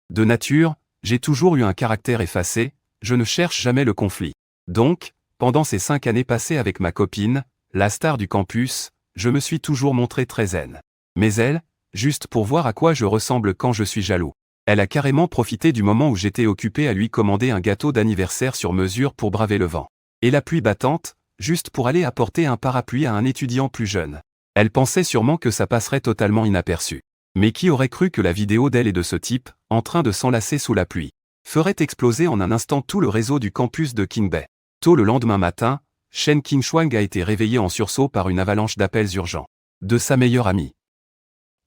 De nature, j'ai toujours eu un caractère effacé, je ne cherche jamais le conflit. Donc, pendant ces 5 années passées avec ma copine, la star du campus, je me suis toujours montré très zen. Mais elle, juste pour voir à quoi je ressemble quand je suis jaloux, elle a carrément profité du moment où j'étais occupé à lui commander un gâteau d'anniversaire sur mesure pour braver le vent. Et la pluie battante, juste pour aller apporter un parapluie à un étudiant plus jeune. Elle pensait sûrement que ça passerait totalement inaperçu. Mais qui aurait cru que la vidéo d'elle et de ce type, en train de s'enlacer sous la pluie, ferait exploser en un instant tout le réseau du campus de King Bay. Tôt le lendemain matin, Shen Qingshuang a été réveillé en sursaut par une avalanche d'appels urgents de sa meilleure amie.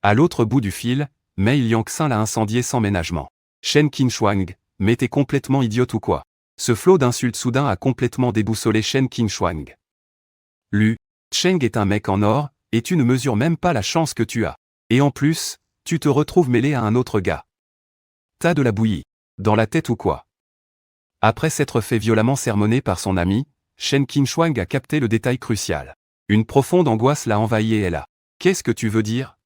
À l'autre bout du fil, Mei Liangxin l'a incendié sans ménagement. Shen Qingshuang, mais t'es complètement idiote ou quoi? Ce flot d'insultes soudain a complètement déboussolé Shen Qingshuang. Lu Cheng est un mec en or, et tu ne mesures même pas la chance que tu as. Et en plus, tu te retrouves mêlé à un autre gars. T'as de la bouillie dans la tête ou quoi? Après s'être fait violemment sermonner par son ami, Shen Qingshuang a capté le détail crucial. Une profonde angoisse l'a envahi et elle a. Qu'est-ce que tu veux dire?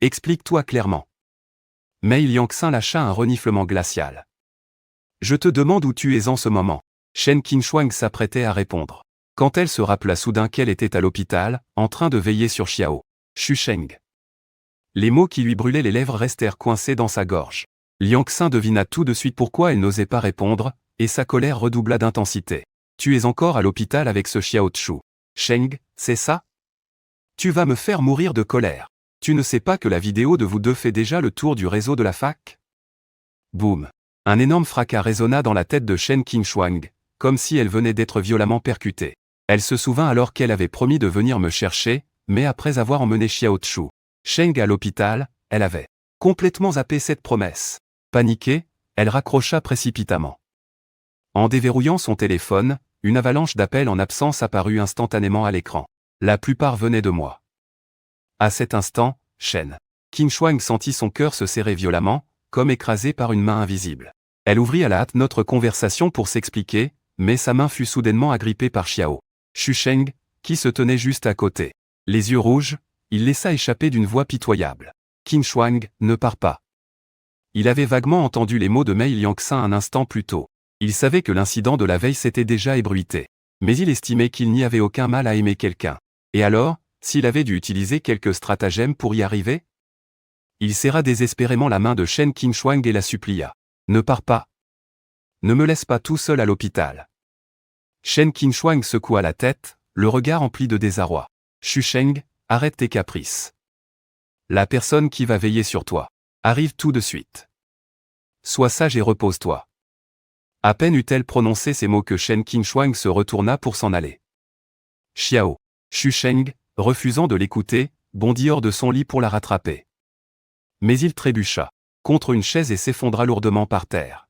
Explique-toi clairement. Mei Liangxin lâcha un reniflement glacial. Je te demande où tu es en ce moment. Shen Qingshuang s'apprêtait à répondre. Quand elle se rappela soudain qu'elle était à l'hôpital, en train de veiller sur Xiao Shusheng. Les mots qui lui brûlaient les lèvres restèrent coincés dans sa gorge. Liangxin devina tout de suite pourquoi elle n'osait pas répondre, et sa colère redoubla d'intensité. Tu es encore à l'hôpital avec ce Xiao Chu Sheng, c'est ça? Tu vas me faire mourir de colère. Tu ne sais pas que la vidéo de vous deux fait déjà le tour du réseau de la fac? Boum. Un énorme fracas résonna dans la tête de Shen Qingshuang, comme si elle venait d'être violemment percutée. Elle se souvint alors qu'elle avait promis de venir me chercher, mais après avoir emmené Xiao Chu Sheng à l'hôpital, elle avait complètement zappé cette promesse. Paniquée, elle raccrocha précipitamment. En déverrouillant son téléphone, une avalanche d'appels en absence apparut instantanément à l'écran. La plupart venaient de moi. À cet instant, Shen Qingshuang sentit son cœur se serrer violemment, comme écrasé par une main invisible. Elle ouvrit à la hâte notre conversation pour s'expliquer, mais sa main fut soudainement agrippée par Xiao Shusheng, qui se tenait juste à côté. Les yeux rouges, il laissa échapper d'une voix pitoyable. Qingshuang, ne pars pas. Il avait vaguement entendu les mots de Mei Liangxin un instant plus tôt. Il savait que l'incident de la veille s'était déjà ébruité. Mais il estimait qu'il n'y avait aucun mal à aimer quelqu'un. Et alors, s'il avait dû utiliser quelques stratagèmes pour y arriver? Il serra désespérément la main de Shen Qingshuang et la supplia. Ne pars pas. Ne me laisse pas tout seul à l'hôpital. Shen Qingshuang secoua la tête, le regard empli de désarroi. Shusheng, arrête tes caprices. La personne qui va veiller sur toi arrive tout de suite. Sois sage et repose-toi. À peine eut-elle prononcé ces mots que Shen Qingshuang se retourna pour s'en aller. Xiao Shusheng, refusant de l'écouter, bondit hors de son lit pour la rattraper. Mais il trébucha contre une chaise et s'effondra lourdement par terre.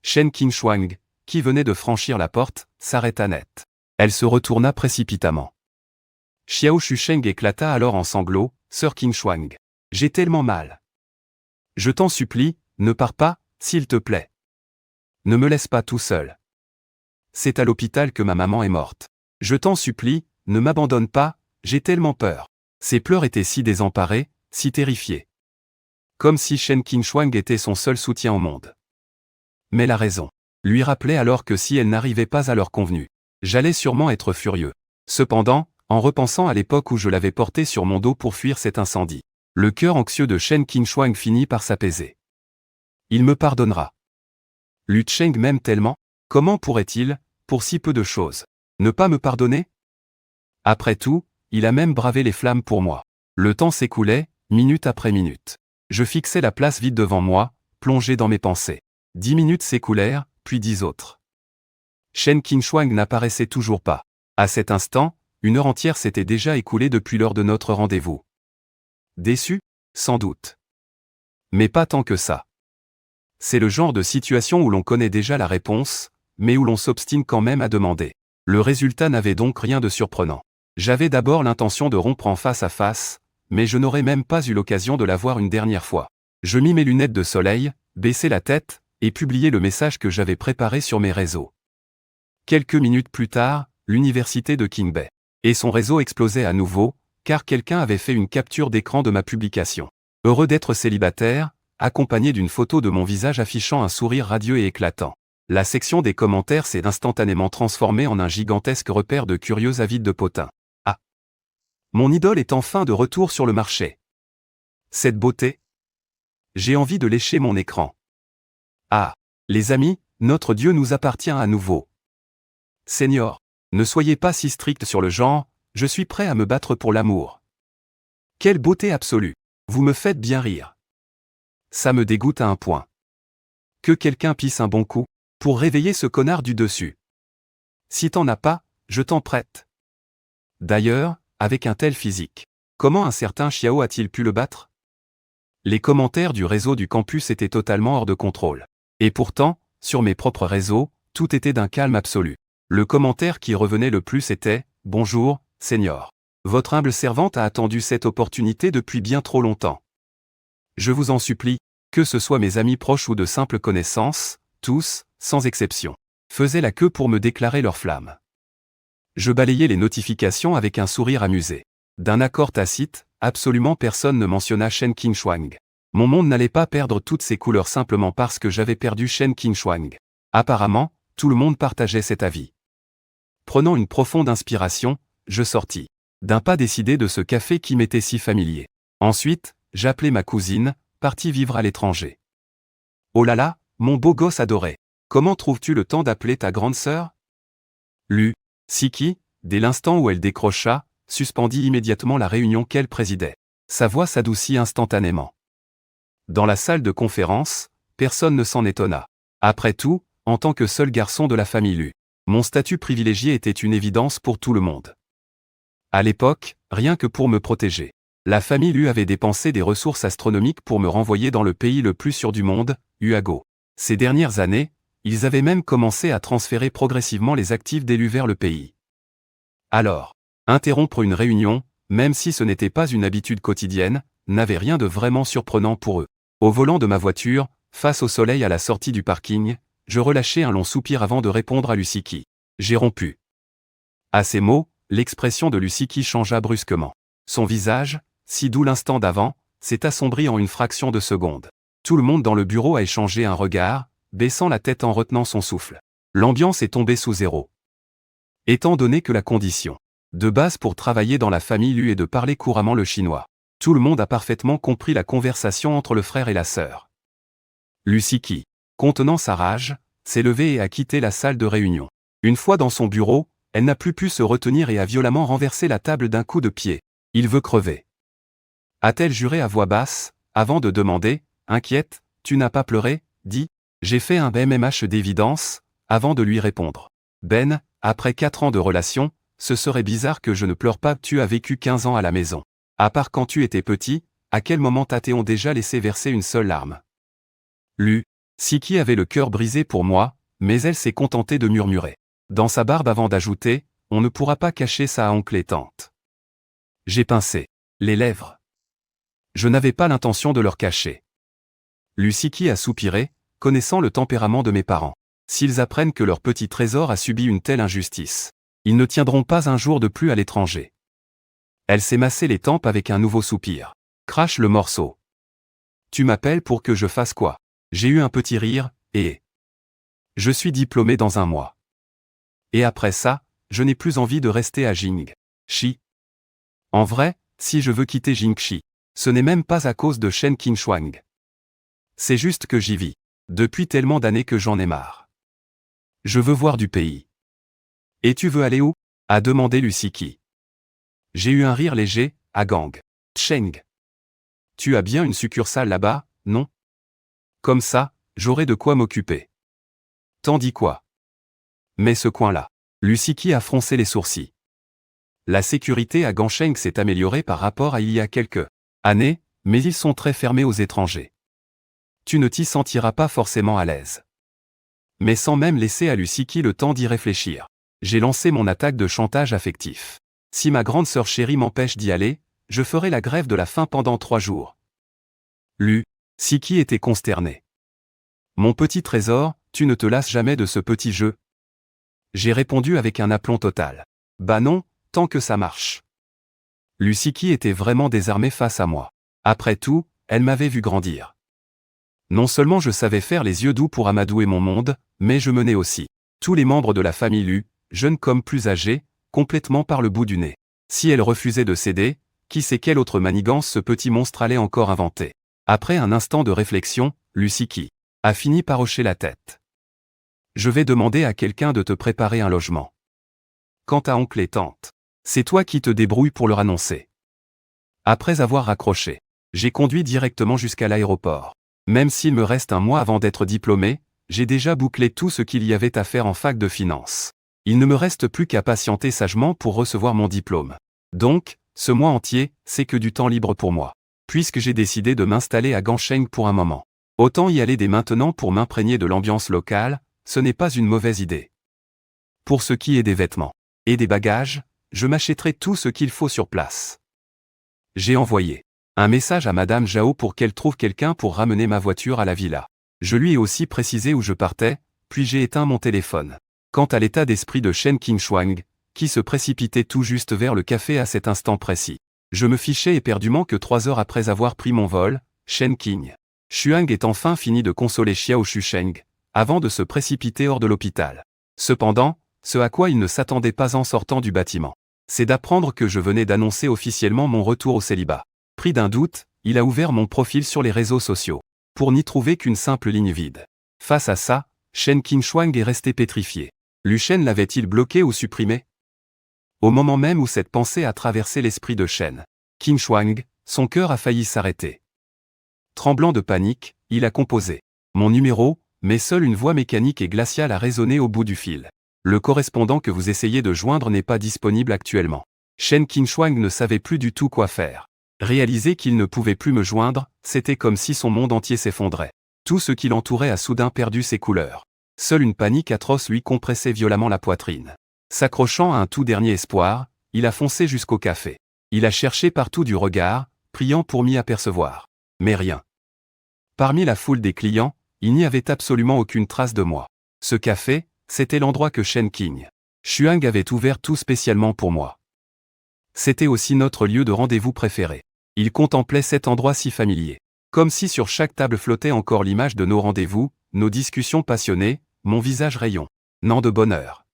Shen Qingshuang, qui venait de franchir la porte, s'arrêta net. Elle se retourna précipitamment. Xiao Shusheng éclata alors en sanglots. Sœur Qingshuang, j'ai tellement mal. Je t'en supplie, ne pars pas, s'il te plaît. Ne me laisse pas tout seul. C'est à l'hôpital que ma maman est morte. Je t'en supplie, ne m'abandonne pas, j'ai tellement peur. Ses pleurs étaient si désemparés, si terrifiés. Comme si Shen Qingshuang était son seul soutien au monde. Mais la raison lui rappelait alors que si elle n'arrivait pas à l'heure convenue, j'allais sûrement être furieux. Cependant, en repensant à l'époque où je l'avais porté sur mon dos pour fuir cet incendie, le cœur anxieux de Shen Qingshuang finit par s'apaiser. Il me pardonnera. Lu Cheng m'aime tellement, comment pourrait-il, pour si peu de choses, ne pas me pardonner? Après tout, il a même bravé les flammes pour moi. Le temps s'écoulait, minute après minute. Je fixais la place vide devant moi, plongé dans mes pensées. 10 minutes s'écoulèrent, puis 10 autres. Shen Qingshuang n'apparaissait toujours pas. À cet instant, une heure entière s'était déjà écoulée depuis l'heure de notre rendez-vous. Déçu? Sans doute. Mais pas tant que ça. C'est le genre de situation où l'on connaît déjà la réponse, mais où l'on s'obstine quand même à demander. Le résultat n'avait donc rien de surprenant. J'avais d'abord l'intention de rompre en face à face, mais je n'aurais même pas eu l'occasion de la voir une dernière fois. Je mis mes lunettes de soleil, baissai la tête, et publiai le message que j'avais préparé sur mes réseaux. Quelques minutes plus tard, l'université de King Bay. Et son réseau explosait à nouveau, car quelqu'un avait fait une capture d'écran de ma publication. Heureux d'être célibataire, accompagné d'une photo de mon visage affichant un sourire radieux et éclatant. La section des commentaires s'est instantanément transformée en un gigantesque repère de curieux avides de potins. Ah! Mon idole est enfin de retour sur le marché. Cette beauté? J'ai envie de lécher mon écran. Ah! Les amis, notre Dieu nous appartient à nouveau. Seigneur, ne soyez pas si strict sur le genre, je suis prêt à me battre pour l'amour. Quelle beauté absolue! Vous me faites bien rire. Ça me dégoûte à un point. Que quelqu'un pisse un bon coup, pour réveiller ce connard du dessus. Si t'en as pas, je t'en prête. D'ailleurs, avec un tel physique, comment un certain Chiao a-t-il pu le battre? Les commentaires du réseau du campus étaient totalement hors de contrôle. Et pourtant, sur mes propres réseaux, tout était d'un calme absolu. Le commentaire qui revenait le plus était « Bonjour, Seigneur. Votre humble servante a attendu cette opportunité depuis bien trop longtemps. Je vous en supplie, que ce soit mes amis proches ou de simples connaissances, tous, sans exception, faisaient la queue pour me déclarer leur flamme. Je balayais les notifications avec un sourire amusé. D'un accord tacite, absolument personne ne mentionna Shen Qingshuang. Mon monde n'allait pas perdre toutes ses couleurs simplement parce que j'avais perdu Shen Qingshuang. Apparemment, tout le monde partageait cet avis. Prenant une profonde inspiration, je sortis d'un pas décidé de ce café qui m'était si familier. Ensuite, j'appelai ma cousine, partie vivre à l'étranger. Oh là là, mon beau gosse adoré. Comment trouves-tu le temps d'appeler ta grande sœur? Siki, dès l'instant où elle décrocha, suspendit immédiatement la réunion qu'elle présidait. Sa voix s'adoucit instantanément. Dans la salle de conférence, personne ne s'en étonna. Après tout, en tant que seul garçon de la famille Lu, mon statut privilégié était une évidence pour tout le monde. À l'époque, rien que pour me protéger, la famille Lu avait dépensé des ressources astronomiques pour me renvoyer dans le pays le plus sûr du monde, Uago. Ces dernières années, ils avaient même commencé à transférer progressivement les actifs d'Elu vers le pays. Alors, interrompre une réunion, même si ce n'était pas une habitude quotidienne, n'avait rien de vraiment surprenant pour eux. Au volant de ma voiture, face au soleil à la sortie du parking, je relâchai un long soupir avant de répondre à Lusiki. J'ai rompu. À ces mots, l'expression de Lusiki changea brusquement. Son visage, si doux l'instant d'avant, s'est assombri en une fraction de seconde. Tout le monde dans le bureau a échangé un regard, baissant la tête en retenant son souffle. L'ambiance est tombée sous zéro. Étant donné que la condition de base pour travailler dans la famille Lu est de parler couramment le chinois, tout le monde a parfaitement compris la conversation entre le frère et la sœur. Lusiki, contenant sa rage, s'est levée et a quitté la salle de réunion. Une fois dans son bureau, elle n'a plus pu se retenir et a violemment renversé la table d'un coup de pied. Il veut crever. A-t-elle juré à voix basse, avant de demander, inquiète, tu n'as pas pleuré, dit. J'ai fait un MMH d'évidence, avant de lui répondre. Ben, après 4 ans de relation, ce serait bizarre que je ne pleure pas. Tu as vécu 15 ans à la maison. À part quand tu étais petit, à quel moment t'as-t-on déjà laissé verser une seule larme? Siki avait le cœur brisé pour moi, mais elle s'est contentée de murmurer dans sa barbe avant d'ajouter, on ne pourra pas cacher ça à oncle et tante. J'ai pincé les lèvres. Je n'avais pas l'intention de leur cacher. Lusiki a soupiré, connaissant le tempérament de mes parents. S'ils apprennent que leur petit trésor a subi une telle injustice, ils ne tiendront pas un jour de plus à l'étranger. Elle s'est massé les tempes avec un nouveau soupir. Crache le morceau. Tu m'appelles pour que je fasse quoi? J'ai eu un petit rire, et... Je suis diplômé dans un mois. Et après ça, je n'ai plus envie de rester à Jingxi. En vrai, si je veux quitter Jingxi, ce n'est même pas à cause de Shen Qingshuang. C'est juste que j'y vis. Depuis tellement d'années que j'en ai marre. Je veux voir du pays. Et tu veux aller où? A demandé Lusiki. J'ai eu un rire léger, à Gang. Tcheng. Tu as bien une succursale là-bas, non? Comme ça, j'aurai de quoi m'occuper. T'en dis quoi? Mais ce coin-là. Lusiki a froncé les sourcils. La sécurité à Gansheng s'est améliorée par rapport à il y a quelques années, mais ils sont très fermés aux étrangers. Tu ne t'y sentiras pas forcément à l'aise. Mais sans même laisser à Lusiki le temps d'y réfléchir, j'ai lancé mon attaque de chantage affectif. Si ma grande sœur chérie m'empêche d'y aller, je ferai la grève de la faim pendant 3 jours. Lusiki était consterné. Mon petit trésor, tu ne te lasses jamais de ce petit jeu? J'ai répondu avec un aplomb total. Bah non, tant que ça marche. Lusiki était vraiment désarmée face à moi. Après tout, elle m'avait vu grandir. Non seulement je savais faire les yeux doux pour amadouer mon monde, mais je menais aussi tous les membres de la famille Lu, jeunes comme plus âgés, complètement par le bout du nez. Si elle refusait de céder, qui sait quelle autre manigance ce petit monstre allait encore inventer. Après un instant de réflexion, Lucie a fini par hocher la tête. Je vais demander à quelqu'un de te préparer un logement. Quant à oncle et tante, c'est toi qui te débrouilles pour leur annoncer. Après avoir raccroché, j'ai conduit directement jusqu'à l'aéroport. Même s'il me reste un mois avant d'être diplômé, j'ai déjà bouclé tout ce qu'il y avait à faire en fac de finance. Il ne me reste plus qu'à patienter sagement pour recevoir mon diplôme. Donc, ce mois entier, c'est que du temps libre pour moi. Puisque j'ai décidé de m'installer à Gansheng pour un moment. Autant y aller dès maintenant pour m'imprégner de l'ambiance locale, ce n'est pas une mauvaise idée. Pour ce qui est des vêtements et des bagages, je m'achèterai tout ce qu'il faut sur place. J'ai envoyé un message à Madame Zhao pour qu'elle trouve quelqu'un pour ramener ma voiture à la villa. Je lui ai aussi précisé où je partais, puis j'ai éteint mon téléphone. Quant à l'état d'esprit de Shen Qingshuang, qui se précipitait tout juste vers le café à cet instant précis. Je me fichais éperdument que 3 heures après avoir pris mon vol, Shen Qingshuang est enfin fini de consoler Xiao Shusheng, avant de se précipiter hors de l'hôpital. Cependant, ce à quoi il ne s'attendait pas en sortant du bâtiment, c'est d'apprendre que je venais d'annoncer officiellement mon retour au célibat. Pris d'un doute, il a ouvert mon profil sur les réseaux sociaux, pour n'y trouver qu'une simple ligne vide. Face à ça, Shen Qingshuang est resté pétrifié. Lu Shen l'avait-il bloqué ou supprimé? Au moment même où cette pensée a traversé l'esprit de Shen Qingshuang, son cœur a failli s'arrêter. Tremblant de panique, il a composé mon numéro, mais seule une voix mécanique et glaciale a résonné au bout du fil. Le correspondant que vous essayez de joindre n'est pas disponible actuellement. Shen Qingshuang ne savait plus du tout quoi faire. Réaliser qu'il ne pouvait plus me joindre, c'était comme si son monde entier s'effondrait. Tout ce qui l'entourait a soudain perdu ses couleurs. Seule une panique atroce lui compressait violemment la poitrine. S'accrochant à un tout dernier espoir, il a foncé jusqu'au café. Il a cherché partout du regard, priant pour m'y apercevoir. Mais rien. Parmi la foule des clients, il n'y avait absolument aucune trace de moi. Ce café, c'était l'endroit que Shen Qingshuang avait ouvert tout spécialement pour moi. C'était aussi notre lieu de rendez-vous préféré. Il contemplait cet endroit si familier. Comme si sur chaque table flottait encore l'image de nos rendez-vous, nos discussions passionnées, mon visage rayonnant de bonheur.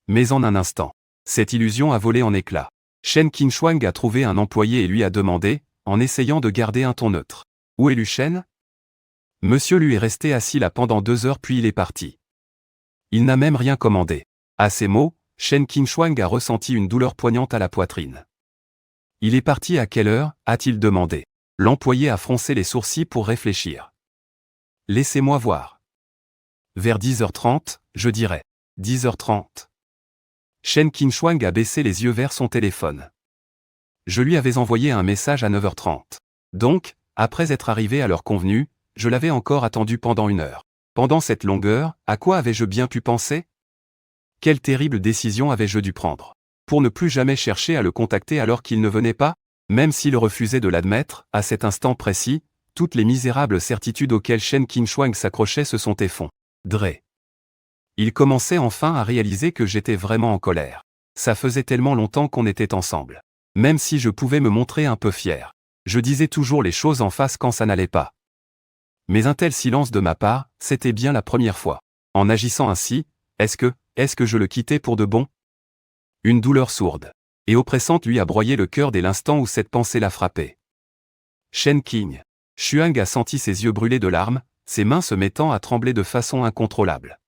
Mais en un instant, cette illusion a volé en éclats. Shen Qingshuang a trouvé un employé et lui a demandé, en essayant de garder un ton neutre. « Où est Lu Shen ?» Monsieur Lu est resté assis là pendant 2 heures puis il est parti. Il n'a même rien commandé. À ces mots, Shen Qingshuang a ressenti une douleur poignante à la poitrine. Il est parti à quelle heure, a-t-il demandé. L'employé a froncé les sourcils pour réfléchir. Laissez-moi voir. Vers 10h30, je dirais. 10h30. Shen Qingshuang a baissé les yeux vers son téléphone. Je lui avais envoyé un message à 9h30. Donc, après être arrivé à l'heure convenue, je l'avais encore attendu pendant 1 heure. Pendant cette longue heure, à quoi avais-je bien pu penser? Quelle terrible décision avais-je dû prendre? Pour ne plus jamais chercher à le contacter alors qu'il ne venait pas? Même s'il refusait de l'admettre, à cet instant précis, toutes les misérables certitudes auxquelles Shen Qingshuang s'accrochait se sont effondrées. Il commençait enfin à réaliser que j'étais vraiment en colère. Ça faisait tellement longtemps qu'on était ensemble. Même si je pouvais me montrer un peu fier. Je disais toujours les choses en face quand ça n'allait pas. Mais un tel silence de ma part, c'était bien la première fois. En agissant ainsi, est-ce que je le quittais pour de bon? Une douleur sourde et oppressante lui a broyé le cœur dès l'instant où cette pensée l'a frappé. Shen Qingshuang a senti ses yeux brûler de larmes, ses mains se mettant à trembler de façon incontrôlable.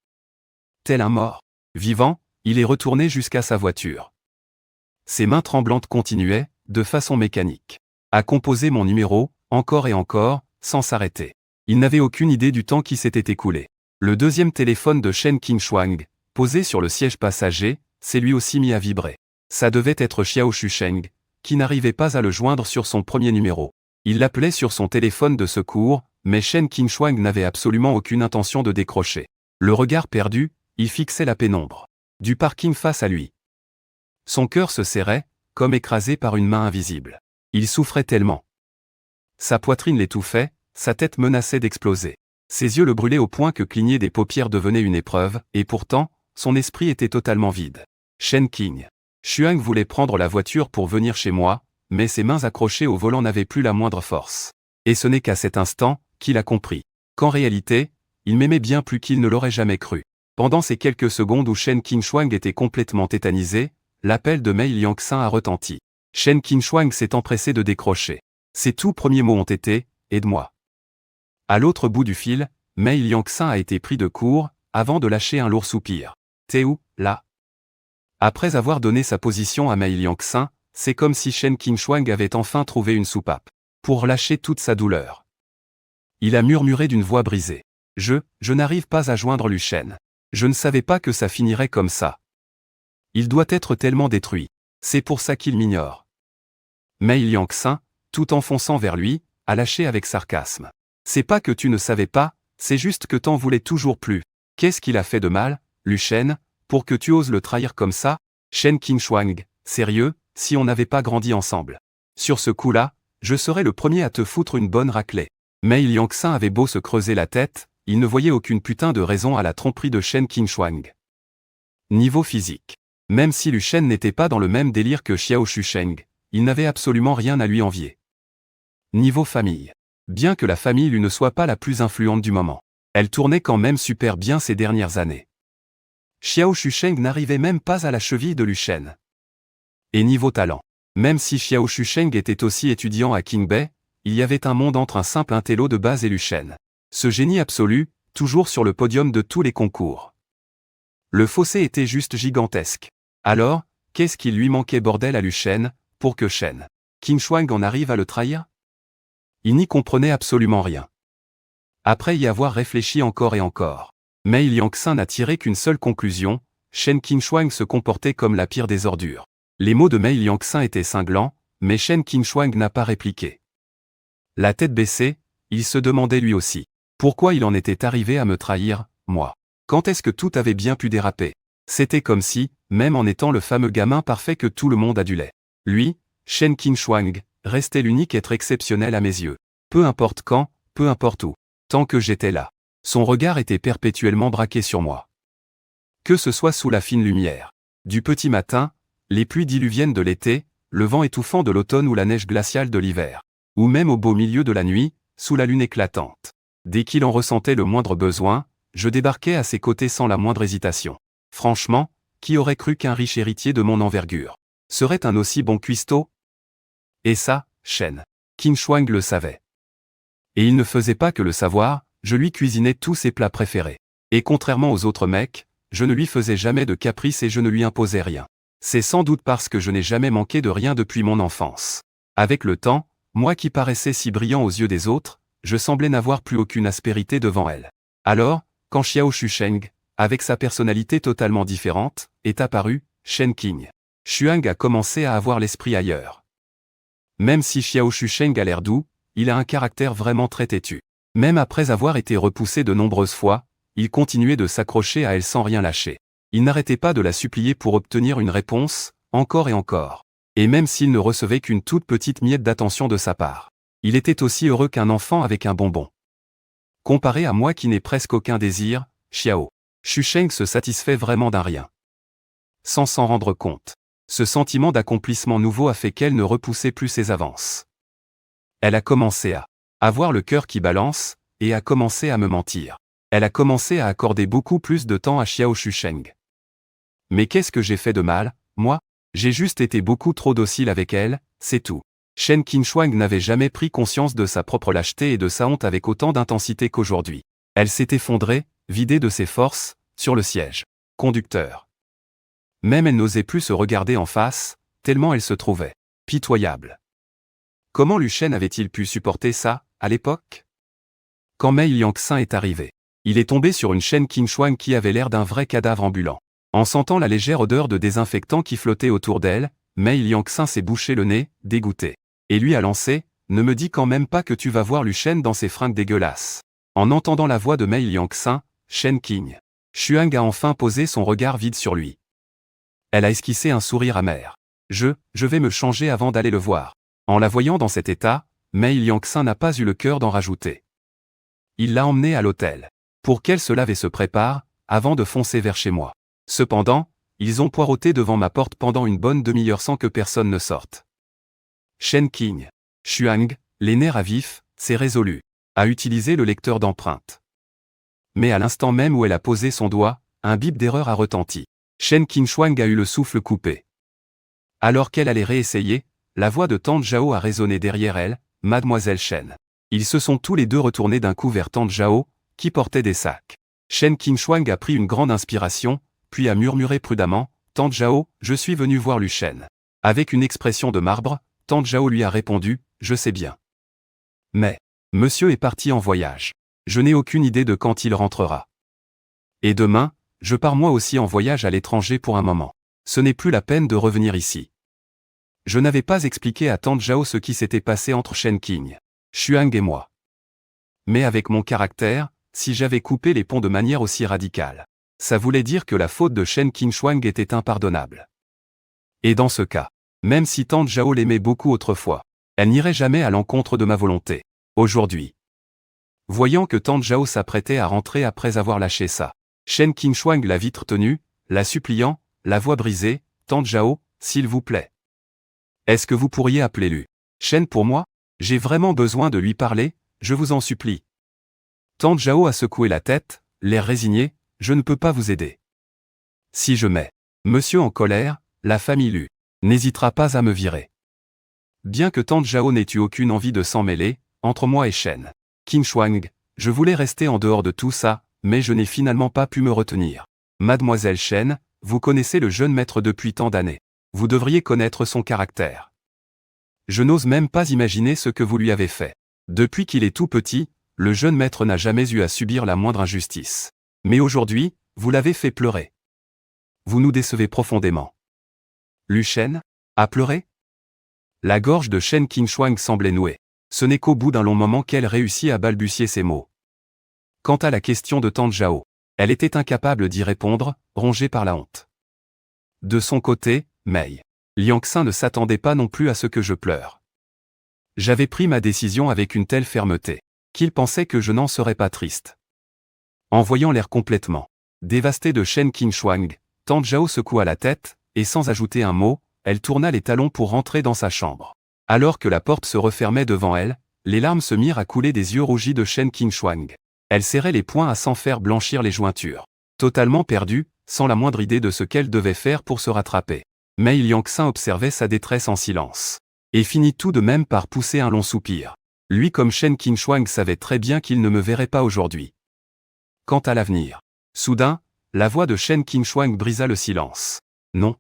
Tel un mort vivant, il est retourné jusqu'à sa voiture. Ses mains tremblantes continuaient, de façon mécanique, à composer mon numéro, encore et encore, sans s'arrêter. Il n'avait aucune idée du temps qui s'était écoulé. Le deuxième téléphone de Shen Qingshuang, posé sur le siège passager, s'est lui aussi mis à vibrer. Ça devait être Xiao Shusheng, qui n'arrivait pas à le joindre sur son premier numéro. Il l'appelait sur son téléphone de secours, mais Shen Qingshuang n'avait absolument aucune intention de décrocher. Le regard perdu, il fixait la pénombre du parking face à lui. Son cœur se serrait, comme écrasé par une main invisible. Il souffrait tellement. Sa poitrine l'étouffait, sa tête menaçait d'exploser. Ses yeux le brûlaient au point que cligner des paupières devenait une épreuve, et pourtant, son esprit était totalement vide. Shen Qingshuang voulait prendre la voiture pour venir chez moi, mais ses mains accrochées au volant n'avaient plus la moindre force. Et ce n'est qu'à cet instant qu'il a compris. qu'en réalité, il m'aimait bien plus qu'il ne l'aurait jamais cru. Pendant ces quelques secondes où Shen Qingshuang était complètement tétanisé, l'appel de Mei Liangxin a retenti. Shen Qingshuang s'est empressé de décrocher. Ses tout premiers mots ont été « Aide-moi ». À l'autre bout du fil, Mei Liangxin a été pris de court, avant de lâcher un lourd soupir. « T'es où, là ?» Après avoir donné sa position à Mei Liangxin, c'est comme si Shen Qingshuang avait enfin trouvé une soupape pour lâcher toute sa douleur. Il a murmuré d'une voix brisée. Je n'arrive pas à joindre Lu Shen. Je ne savais pas que ça finirait comme ça. Il doit être tellement détruit. C'est pour ça qu'il m'ignore. » Mei Liangxin, tout en fonçant vers lui, a lâché avec sarcasme. « C'est pas que tu ne savais pas, c'est juste que t'en voulais toujours plus. Qu'est-ce qu'il a fait de mal, Lu Shen, pour que tu oses le trahir comme ça? Shen Qingshuang, sérieux, si on n'avait pas grandi ensemble. Sur ce coup-là, je serais le premier à te foutre une bonne raclée. » Mei Liangxin avait beau se creuser la tête, il ne voyait aucune putain de raison à la tromperie de Shen Qingshuang. Niveau physique. Même si Lu Shen n'était pas dans le même délire que Xiao Shusheng, il n'avait absolument rien à lui envier. Niveau famille. Bien que la famille lui ne soit pas la plus influente du moment, elle tournait quand même super bien ces dernières années. Xiao Shusheng n'arrivait même pas à la cheville de Lu Shen. Et niveau talent. Même si Xiao Shusheng était aussi étudiant à Qingbei, il y avait un monde entre un simple intello de base et Lu Shen. Ce génie absolu, toujours sur le podium de tous les concours. Le fossé était juste gigantesque. Alors, qu'est-ce qu'il lui manquait bordel à Lu Shen, pour que Shen Qingshuang en arrive à le trahir? Il n'y comprenait absolument rien. Après y avoir réfléchi encore et encore, Mei Liangxin n'a tiré qu'une seule conclusion, Shen Qingshuang se comportait comme la pire des ordures. Les mots de Mei Liangxin étaient cinglants, mais Shen Qingshuang n'a pas répliqué. La tête baissée, il se demandait lui aussi. Pourquoi il en était arrivé à me trahir, moi? Quand est-ce que tout avait bien pu déraper? C'était comme si, même en étant le fameux gamin parfait que tout le monde adulait, lui, Shen Qingshuang, restait l'unique être exceptionnel à mes yeux. Peu importe quand, peu importe où. Tant que j'étais là. Son regard était perpétuellement braqué sur moi. Que ce soit sous la fine lumière du petit matin, les pluies diluviennes de l'été, le vent étouffant de l'automne ou la neige glaciale de l'hiver, ou même au beau milieu de la nuit, sous la lune éclatante. Dès qu'il en ressentait le moindre besoin, je débarquais à ses côtés sans la moindre hésitation. Franchement, qui aurait cru qu'un riche héritier de mon envergure serait un aussi bon cuistot? Et ça, Shen Qingshuang le savait. Et il ne faisait pas que le savoir, je lui cuisinais tous ses plats préférés. Et contrairement aux autres mecs, je ne lui faisais jamais de caprices et je ne lui imposais rien. C'est sans doute parce que je n'ai jamais manqué de rien depuis mon enfance. Avec le temps, moi qui paraissais si brillant aux yeux des autres, je semblais n'avoir plus aucune aspérité devant elle. Alors, quand Xiao Shusheng, avec sa personnalité totalement différente, est apparu, Shen Qingshuang a commencé à avoir l'esprit ailleurs. Même si Xiao Shusheng a l'air doux, il a un caractère vraiment très têtu. Même après avoir été repoussé de nombreuses fois, il continuait de s'accrocher à elle sans rien lâcher. Il n'arrêtait pas de la supplier pour obtenir une réponse, encore et encore. Et même s'il ne recevait qu'une toute petite miette d'attention de sa part, il était aussi heureux qu'un enfant avec un bonbon. Comparé à moi qui n'ai presque aucun désir, Xiao Shusheng se satisfait vraiment d'un rien. Sans s'en rendre compte. Ce sentiment d'accomplissement nouveau a fait qu'elle ne repoussait plus ses avances. Elle a commencé à avoir le cœur qui balance, et a commencé à me mentir. Elle a commencé à accorder beaucoup plus de temps à Xiao Shusheng. Mais qu'est-ce que j'ai fait de mal, moi? J'ai juste été beaucoup trop docile avec elle, c'est tout. Shen Qingshuang n'avait jamais pris conscience de sa propre lâcheté et de sa honte avec autant d'intensité qu'aujourd'hui. Elle s'est effondrée, vidée de ses forces, sur le siège conducteur. Même elle n'osait plus se regarder en face, tellement elle se trouvait pitoyable. Comment Lu Shen avait-il pu supporter ça, à l'époque? Quand Mei Liangxin est arrivé, il est tombé sur une Shen Qingshuang qui avait l'air d'un vrai cadavre ambulant. En sentant la légère odeur de désinfectant qui flottait autour d'elle, Mei Liangxin s'est bouché le nez, dégoûté. Et lui a lancé, « Ne me dis quand même pas que tu vas voir Lu Shen dans ses fringues dégueulasses. » En entendant la voix de Mei Liangxin, Shen Qingshuang a enfin posé son regard vide sur lui. Elle a esquissé un sourire amer. Je vais me changer avant d'aller le voir. En la voyant dans cet état, Mei Liangxin n'a pas eu le cœur d'en rajouter. Il l'a emmenée à l'hôtel, pour qu'elle se lave et se prépare, avant de foncer vers chez moi. Cependant, ils ont poireauté devant ma porte pendant une bonne demi-heure sans que personne ne sorte. Shen Qingshuang, les nerfs à vif, c'est résolu. a utilisé le lecteur d'empreintes. Mais à l'instant même où elle a posé son doigt, un bip d'erreur a retenti. Shen Qingshuang a eu le souffle coupé. Alors qu'elle allait réessayer, la voix de Tante Zhao a résonné derrière elle, « Mademoiselle Shen ». Ils se sont tous les deux retournés d'un coup vers Tante Zhao, qui portait des sacs. Shen Qingshuang a pris une grande inspiration, puis a murmuré prudemment, « Tante Zhao, je suis venu voir Lu Shen ». Avec une expression de marbre, Tante Zhao lui a répondu, « Je sais bien. Mais, monsieur est parti en voyage. Je n'ai aucune idée de quand il rentrera. Et demain, je pars moi aussi en voyage à l'étranger pour un moment. Ce n'est plus la peine de revenir ici. » Je n'avais pas expliqué à Tante Zhao ce qui s'était passé entre Shen Qingshuang et moi. Mais avec mon caractère, si j'avais coupé les ponts de manière aussi radicale, ça voulait dire que la faute de Shen Qingshuang était impardonnable. Et dans ce cas, même si Tante Zhao l'aimait beaucoup autrefois, elle n'irait jamais à l'encontre de ma volonté. Aujourd'hui, voyant que Tante Zhao s'apprêtait à rentrer après avoir lâché ça, Shen Qingshuang l'a vite retenue, la suppliant, la voix brisée, « Tante Zhao, s'il vous plaît. Est-ce que vous pourriez appeler Lu Shen pour moi? J'ai vraiment besoin de lui parler, je vous en supplie. » Tante Zhao a secoué la tête, l'air résigné, « Je ne peux pas vous aider. Si je mets monsieur en colère, la famille Lu n'hésitera pas à me virer. » Bien que Tante Zhao n'ait eu aucune envie de s'en mêler, entre moi et Shen Qingshuang, je voulais rester en dehors de tout ça, mais je n'ai finalement pas pu me retenir. « Mademoiselle Shen, vous connaissez le jeune maître depuis tant d'années. Vous devriez connaître son caractère. Je n'ose même pas imaginer ce que vous lui avez fait. Depuis qu'il est tout petit, le jeune maître n'a jamais eu à subir la moindre injustice. Mais aujourd'hui, vous l'avez fait pleurer. Vous nous décevez profondément. » Lu Shen a pleuré? La gorge de Shen Qingshuang semblait nouée. Ce n'est qu'au bout d'un long moment qu'elle réussit à balbutier ces mots. Quant à la question de Tante Zhao, elle était incapable d'y répondre, rongée par la honte. De son côté, Mei Liangxin ne s'attendait pas non plus à ce que je pleure. J'avais pris ma décision avec une telle fermeté, qu'il pensait que je n'en serais pas triste. En voyant l'air complètement dévasté de Shen Qingshuang, Tante Zhao secoua la tête, et sans ajouter un mot, elle tourna les talons pour rentrer dans sa chambre. Alors que la porte se refermait devant elle, les larmes se mirent à couler des yeux rougis de Shen Qingshuang. Elle serrait les poings à s'en faire blanchir les jointures. Totalement perdue, sans la moindre idée de ce qu'elle devait faire pour se rattraper. Mei Liangxin observait sa détresse en silence. Et finit tout de même par pousser un long soupir. Lui comme Shen Qingshuang savait très bien qu'il ne me verrait pas aujourd'hui. Quant à l'avenir. Soudain, la voix de Shen Qingshuang brisa le silence. Non.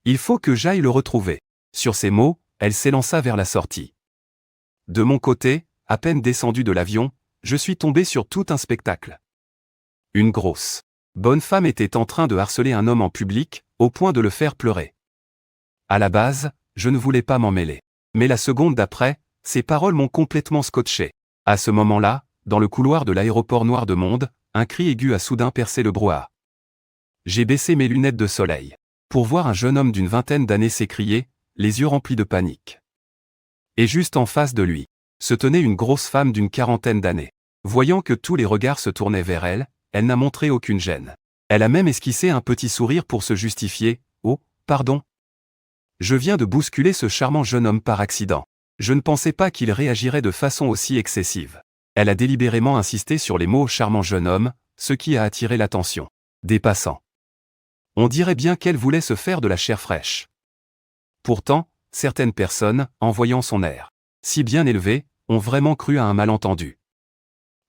Il faut que j'aille le retrouver. Sur ces mots, elle s'élança vers la sortie. De mon côté, à peine descendu de l'avion, je suis tombé sur tout un spectacle. Une grosse bonne femme était en train de harceler un homme en public, au point de le faire pleurer. À la base, je ne voulais pas m'en mêler. Mais la seconde d'après, ces paroles m'ont complètement scotché. À ce moment-là, dans le couloir de l'aéroport Noir de Monde, un cri aigu a soudain percé le brouhaha. J'ai baissé mes lunettes de soleil pour voir un jeune homme d'une vingtaine d'années s'écrier, les yeux remplis de panique. Et juste en face de lui, se tenait une grosse femme d'une quarantaine d'années. Voyant que tous les regards se tournaient vers elle, elle n'a montré aucune gêne. Elle a même esquissé un petit sourire pour se justifier. « Oh, pardon. Je viens de bousculer ce charmant jeune homme par accident. Je ne pensais pas qu'il réagirait de façon aussi excessive. » Elle a délibérément insisté sur les mots « charmant jeune homme », ce qui a attiré l'attention des passants. On dirait bien qu'elle voulait se faire de la chair fraîche. Pourtant, certaines personnes, en voyant son air si bien élevé, ont vraiment cru à un malentendu.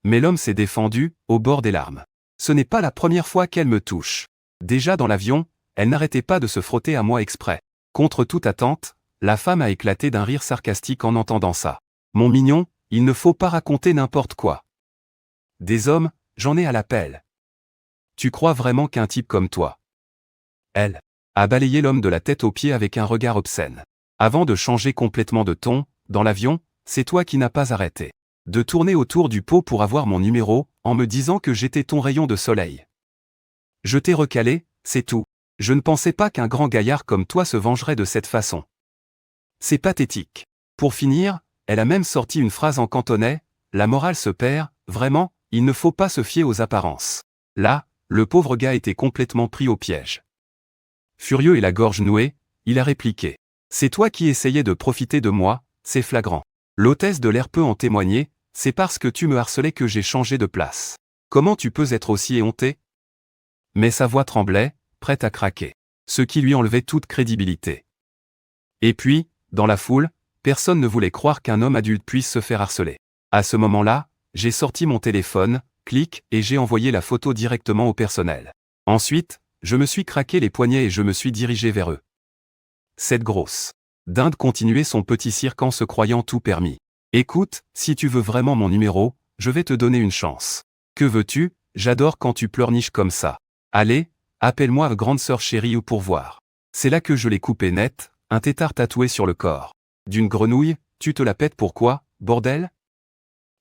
Mais l'homme s'est défendu, au bord des larmes. Ce n'est pas la première fois qu'elle me touche. Déjà dans l'avion, elle n'arrêtait pas de se frotter à moi exprès. Contre toute attente, la femme a éclaté d'un rire sarcastique en entendant ça. « Mon mignon, il ne faut pas raconter n'importe quoi. Des hommes, j'en ai à l'appel. Tu crois vraiment qu'un type comme toi ?» Elle a balayé l'homme de la tête aux pieds avec un regard obscène. Avant de changer complètement de ton, dans l'avion, c'est toi qui n'as pas arrêté de tourner autour du pot pour avoir mon numéro, en me disant que j'étais ton rayon de soleil. Je t'ai recalé, c'est tout. Je ne pensais pas qu'un grand gaillard comme toi se vengerait de cette façon. C'est pathétique. Pour finir, elle a même sorti une phrase en cantonais, la morale se perd, vraiment, il ne faut pas se fier aux apparences. Là, le pauvre gars était complètement pris au piège. Furieux et la gorge nouée, il a répliqué. C'est toi qui essayais de profiter de moi, c'est flagrant. L'hôtesse de l'air peut en témoigner, c'est parce que tu me harcelais que j'ai changé de place. Comment tu peux être aussi éhonté? Mais sa voix tremblait, prête à craquer. Ce qui lui enlevait toute crédibilité. Et puis, dans la foule, personne ne voulait croire qu'un homme adulte puisse se faire harceler. À ce moment-là, j'ai sorti mon téléphone, clic, et j'ai envoyé la photo directement au personnel. Ensuite, je me suis craqué les poignets et je me suis dirigé vers eux. Cette grosse dinde continuait son petit cirque en se croyant tout permis. Écoute, si tu veux vraiment mon numéro, je vais te donner une chance. Que veux-tu? J'adore quand tu pleurniches comme ça. Allez, appelle-moi grande sœur chérie ou pour voir. C'est là que je l'ai coupé net, un tétard tatoué sur le corps. D'une grenouille, tu te la pètes pourquoi, bordel?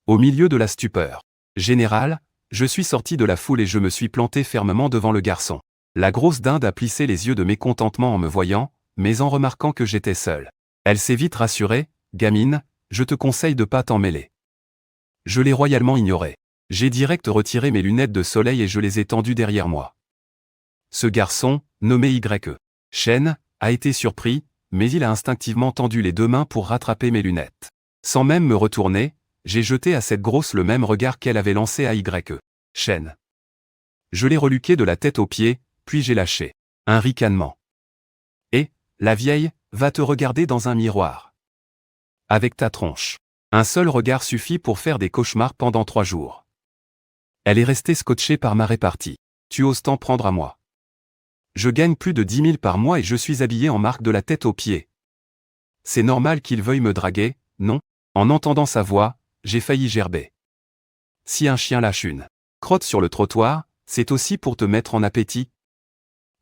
Au milieu de la stupeur générale, je suis sorti de la foule et je me suis planté fermement devant le garçon. La grosse dinde a plissé les yeux de mécontentement en me voyant, mais en remarquant que j'étais seul. Elle s'est vite rassurée, gamine, je te conseille de pas t'en mêler. Je l'ai royalement ignoré. J'ai direct retiré mes lunettes de soleil et je les ai tendues derrière moi. Ce garçon, nommé Y. Shen, a été surpris, mais il a instinctivement tendu les deux mains pour rattraper mes lunettes. Sans même me retourner, j'ai jeté à cette grosse le même regard qu'elle avait lancé à Y. Shen. Je l'ai reluqué de la tête aux pieds, puis j'ai lâché un ricanement. Et, la vieille, va te regarder dans un miroir. Avec ta tronche. Un seul regard suffit pour faire des cauchemars pendant 3 jours. Elle est restée scotchée par ma répartie. Tu oses t'en prendre à moi. Je gagne plus de 10 000 par mois et je suis habillé en marque de la tête aux pieds. C'est normal qu'il veuille me draguer, non? En entendant sa voix, j'ai failli gerber. Si un chien lâche une crotte sur le trottoir, c'est aussi pour te mettre en appétit.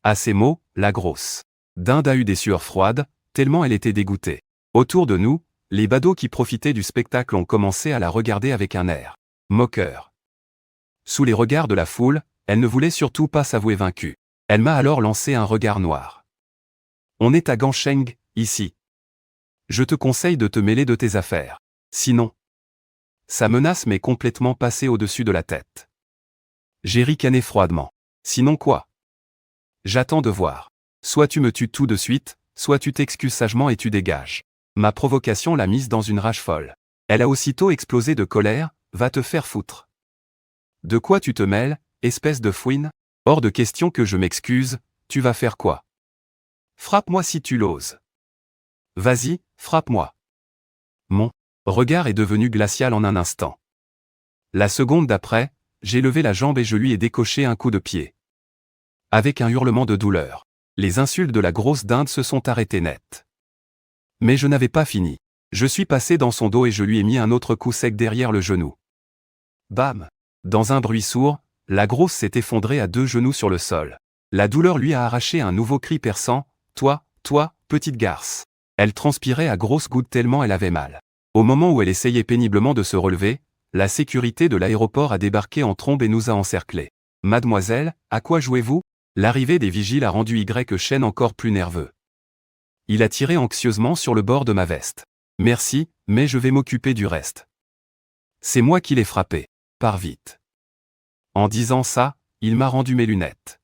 À ces mots, la grosse dinde a eu des sueurs froides, tellement elle était dégoûtée. Autour de nous, les badauds qui profitaient du spectacle ont commencé à la regarder avec un air moqueur. Sous les regards de la foule, elle ne voulait surtout pas s'avouer vaincue. Elle m'a alors lancé un regard noir. On est à Gansheng, ici. Je te conseille de te mêler de tes affaires. Sinon. Sa menace m'est complètement passée au-dessus de la tête. J'ai ricané froidement. Sinon quoi? J'attends de voir. Soit tu me tues tout de suite, soit tu t'excuses sagement et tu dégages. Ma provocation l'a mise dans une rage folle. Elle a aussitôt explosé de colère, va te faire foutre. De quoi tu te mêles, espèce de fouine? Hors de question que je m'excuse, tu vas faire quoi? Frappe-moi si tu l'oses. Vas-y, frappe-moi. Mon regard est devenu glacial en un instant. La seconde d'après, j'ai levé la jambe et je lui ai décoché un coup de pied. Avec un hurlement de douleur, les insultes de la grosse dinde se sont arrêtées net. Mais je n'avais pas fini. Je suis passé dans son dos et je lui ai mis un autre coup sec derrière le genou. Bam! Dans un bruit sourd, la grosse s'est effondrée à 2 genoux sur le sol. La douleur lui a arraché un nouveau cri perçant, « Toi, petite garce !» Elle transpirait à grosses gouttes tellement elle avait mal. Au moment où elle essayait péniblement de se relever, la sécurité de l'aéroport a débarqué en trombe et nous a encerclés. « Mademoiselle, à quoi jouez-vous ?» L'arrivée des vigiles a rendu Y. Shen encore plus nerveux. Il a tiré anxieusement sur le bord de ma veste. « Merci, mais je vais m'occuper du reste. » C'est moi qui l'ai frappé. Pars vite. En disant ça, il m'a rendu mes lunettes.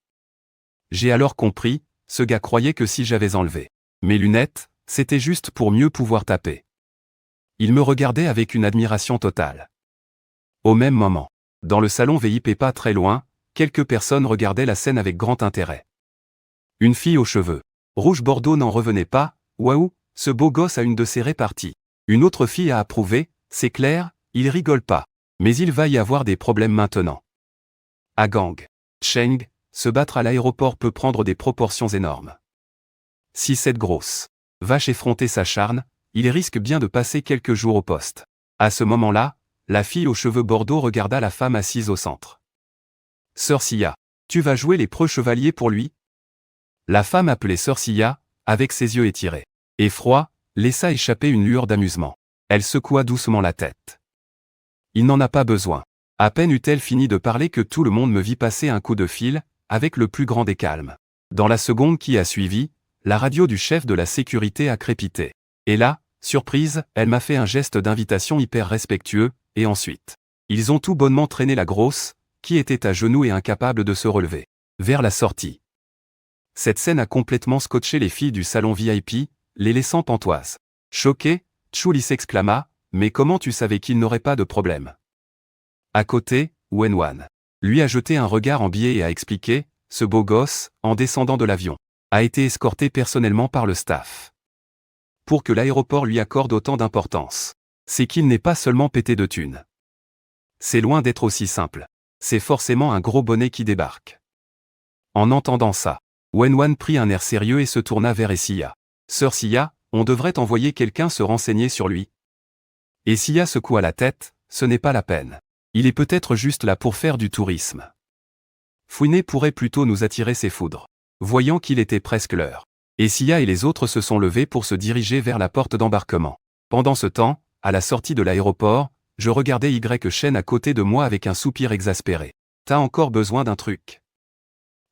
J'ai alors compris, ce gars croyait que si j'avais enlevé mes lunettes, c'était juste pour mieux pouvoir taper. Il me regardait avec une admiration totale. Au même moment, dans le salon VIP pas très loin, quelques personnes regardaient la scène avec grand intérêt. Une fille aux cheveux rouge bordeaux n'en revenait pas, waouh, ce beau gosse a une de ses réparties. Une autre fille a approuvé, c'est clair, il rigole pas. Mais il va y avoir des problèmes maintenant. À Gansheng, se battre à l'aéroport peut prendre des proportions énormes. Si cette grosse vache effrontait s'acharne, il risque bien de passer quelques jours au poste. À ce moment-là, la fille aux cheveux bordeaux regarda la femme assise au centre. Sœur Sia, tu vas jouer les preux chevaliers pour lui? La femme appelée Sœur Sia, avec ses yeux étirés et froids, laissa échapper une lueur d'amusement. Elle secoua doucement la tête. Il n'en a pas besoin. À peine eut-elle fini de parler que tout le monde me vit passer un coup de fil, avec le plus grand des calmes. Dans la seconde qui a suivi, la radio du chef de la sécurité a crépité. Et là, surprise, elle m'a fait un geste d'invitation hyper respectueux, et ensuite, ils ont tout bonnement traîné la grosse, qui était à genoux et incapable de se relever, vers la sortie. Cette scène a complètement scotché les filles du salon VIP, les laissant pantoises. Choquées, Tchouli s'exclama, Mais comment tu savais qu'il n'aurait pas de problème? À côté, Wenwan lui a jeté un regard en biais et a expliqué, ce beau gosse, en descendant de l'avion, a été escorté personnellement par le staff. Pour que l'aéroport lui accorde autant d'importance. C'est qu'il n'est pas seulement pété de thunes. C'est loin d'être aussi simple. C'est forcément un gros bonnet qui débarque. En entendant ça, Wenwan prit un air sérieux et se tourna vers Essia. Sœur Sia, on devrait envoyer quelqu'un se renseigner sur lui. Essia secoua la tête, ce n'est pas la peine. Il est peut-être juste là pour faire du tourisme. Fouiné pourrait plutôt nous attirer ses foudres. Voyant qu'il était presque l'heure, Essia et les autres se sont levés pour se diriger vers la porte d'embarquement. Pendant ce temps, à la sortie de l'aéroport, je regardais Shen à côté de moi avec un soupir exaspéré. T'as encore besoin d'un truc?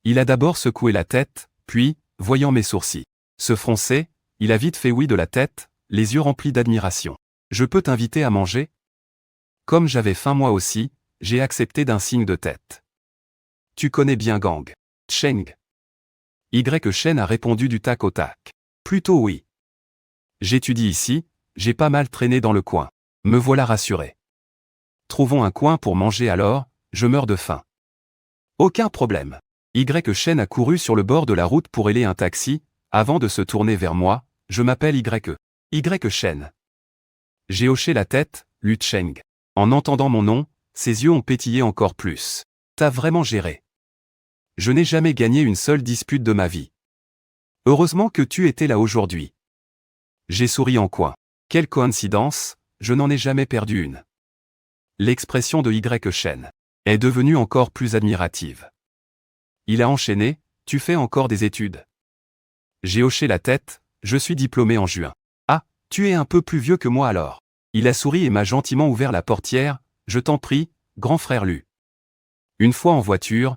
Il a d'abord secoué la tête, puis, voyant mes sourcils se froncer, il a vite fait oui de la tête, les yeux remplis d'admiration. Je peux t'inviter à manger? Comme j'avais faim moi aussi, j'ai accepté d'un signe de tête. Tu connais bien Gang Cheng? Shen a répondu du tac au tac. Plutôt oui. J'étudie ici, j'ai pas mal traîné dans le coin. Me voilà rassuré. Trouvons un coin pour manger alors, je meurs de faim. Aucun problème. Shen a couru sur le bord de la route pour héler un taxi, avant de se tourner vers moi, je m'appelle Shen. J'ai hoché la tête, Lu Cheng. En entendant mon nom, ses yeux ont pétillé encore plus. T'as vraiment géré. Je n'ai jamais gagné une seule dispute de ma vie. Heureusement que tu étais là aujourd'hui. J'ai souri en coin. Quelle coïncidence, je n'en ai jamais perdu une. L'expression de Shen est devenue encore plus admirative. Il a enchaîné, tu fais encore des études? J'ai hoché la tête, je suis diplômé en juin. Ah, tu es un peu plus vieux que moi alors. Il a souri et m'a gentiment ouvert la portière, je t'en prie, grand frère Lu. Une fois en voiture,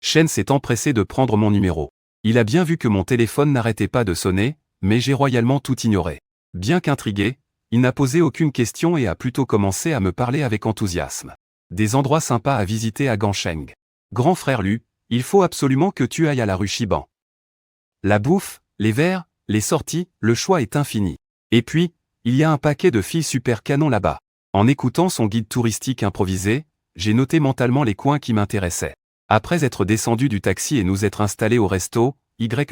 Shen s'est empressé de prendre mon numéro. Il a bien vu que mon téléphone n'arrêtait pas de sonner, mais j'ai royalement tout ignoré. Bien qu'intrigué, il n'a posé aucune question et a plutôt commencé à me parler avec enthousiasme. Des endroits sympas à visiter à Gansheng. Grand frère Lu, il faut absolument que tu ailles à la rue Shiban. La bouffe, les verres, les sorties, le choix est infini. Et puis, il y a un paquet de filles super canons là-bas. En écoutant son guide touristique improvisé, j'ai noté mentalement les coins qui m'intéressaient. Après être descendu du taxi et nous être installés au resto,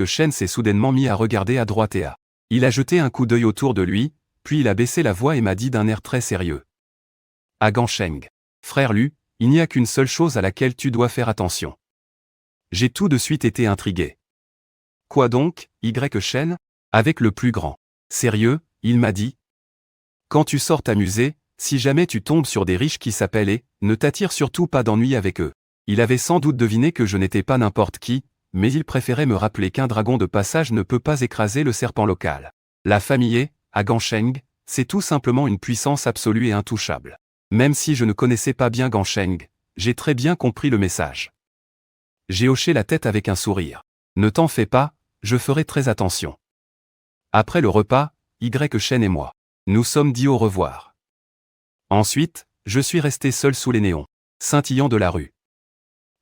Shen s'est soudainement mis à regarder à droite et à. Il a jeté un coup d'œil autour de lui, puis il a baissé la voix et m'a dit d'un air très sérieux. À Gansheng. Frère Lu, il n'y a qu'une seule chose à laquelle tu dois faire attention. J'ai tout de suite été intrigué. Quoi donc, Shen? Avec le plus grand sérieux, il m'a dit. Quand tu sors t'amuser, si jamais tu tombes sur des riches qui s'appellent et, ne t'attire surtout pas d'ennui avec eux. Il avait sans doute deviné que je n'étais pas n'importe qui, mais il préférait me rappeler qu'un dragon de passage ne peut pas écraser le serpent local. La famille, à Gansheng, c'est tout simplement une puissance absolue et intouchable. Même si je ne connaissais pas bien Gansheng, j'ai très bien compris le message. J'ai hoché la tête avec un sourire. Ne t'en fais pas, je ferai très attention. Après le repas, Shen et moi, nous sommes dit au revoir. Ensuite, je suis resté seul sous les néons scintillants de la rue.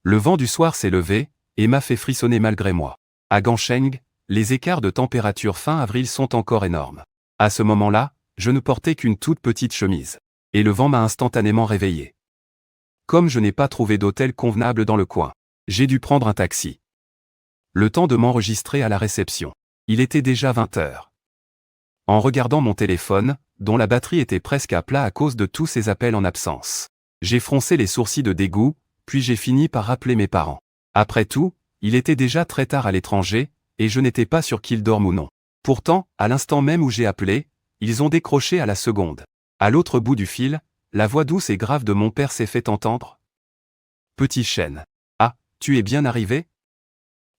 Le vent du soir s'est levé, et m'a fait frissonner malgré moi. À Gansheng, les écarts de température fin avril sont encore énormes. À ce moment-là, je ne portais qu'une toute petite chemise. Et le vent m'a instantanément réveillé. Comme je n'ai pas trouvé d'hôtel convenable dans le coin, j'ai dû prendre un taxi. Le temps de m'enregistrer à la réception. Il était déjà 20 heures. En regardant mon téléphone, dont la batterie était presque à plat à cause de tous ces appels en absence, j'ai froncé les sourcils de dégoût, puis j'ai fini par rappeler mes parents. Après tout, il était déjà très tard à l'étranger, et je n'étais pas sûr qu'ils dorment ou non. Pourtant, à l'instant même où j'ai appelé, ils ont décroché à la seconde. À l'autre bout du fil, la voix douce et grave de mon père s'est fait entendre. Petit Shen. Ah, tu es bien arrivé?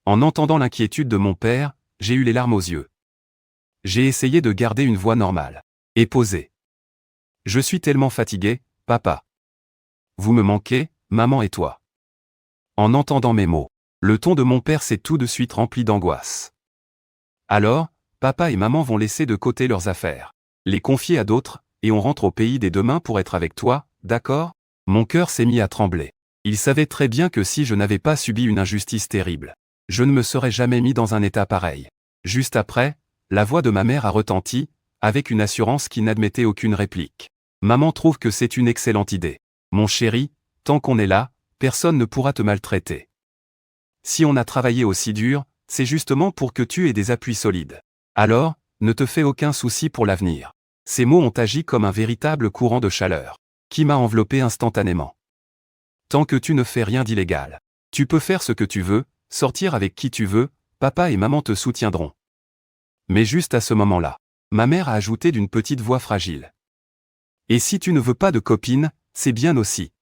En entendant l'inquiétude de mon père, j'ai eu les larmes aux yeux. J'ai essayé de garder une voix normale. Et posée. Je suis tellement fatigué, papa. Vous me manquez, maman et toi. En entendant mes mots, le ton de mon père s'est tout de suite rempli d'angoisse. Alors, papa et maman vont laisser de côté leurs affaires, les confier à d'autres, et on rentre au pays dès demain pour être avec toi, d'accord? Mon cœur s'est mis à trembler. Il savait très bien que si je n'avais pas subi une injustice terrible, je ne me serais jamais mis dans un état pareil. Juste après, la voix de ma mère a retenti, avec une assurance qui n'admettait aucune réplique. Maman trouve que c'est une excellente idée. Mon chéri, tant qu'on est là, personne ne pourra te maltraiter. Si on a travaillé aussi dur, c'est justement pour que tu aies des appuis solides. Alors, ne te fais aucun souci pour l'avenir. Ces mots ont agi comme un véritable courant de chaleur, qui m'a enveloppé instantanément. Tant que tu ne fais rien d'illégal, tu peux faire ce que tu veux, sortir avec qui tu veux, papa et maman te soutiendront. Mais juste à ce moment-là, ma mère a ajouté d'une petite voix fragile. Et si tu ne veux pas de copine, c'est bien aussi.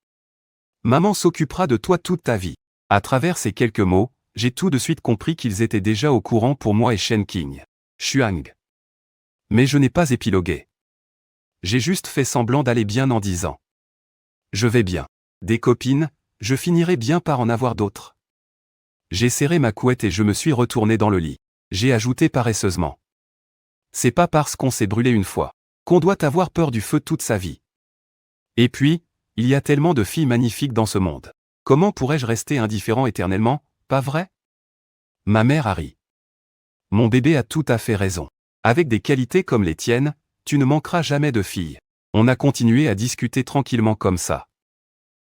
Maman s'occupera de toi toute ta vie. À travers ces quelques mots, j'ai tout de suite compris qu'ils étaient déjà au courant pour moi et Shen King Shuang. Mais je n'ai pas épilogué. J'ai juste fait semblant d'aller bien en disant. Je vais bien. Des copines, je finirai bien par en avoir d'autres. J'ai serré ma couette et je me suis retourné dans le lit. J'ai ajouté paresseusement. C'est pas parce qu'on s'est brûlé une fois qu'on doit avoir peur du feu toute sa vie. Et puis, il y a tellement de filles magnifiques dans ce monde. Comment pourrais-je rester indifférent éternellement, pas vrai? Ma mère a ri. Mon bébé a tout à fait raison. Avec des qualités comme les tiennes, tu ne manqueras jamais de filles. On a continué à discuter tranquillement comme ça.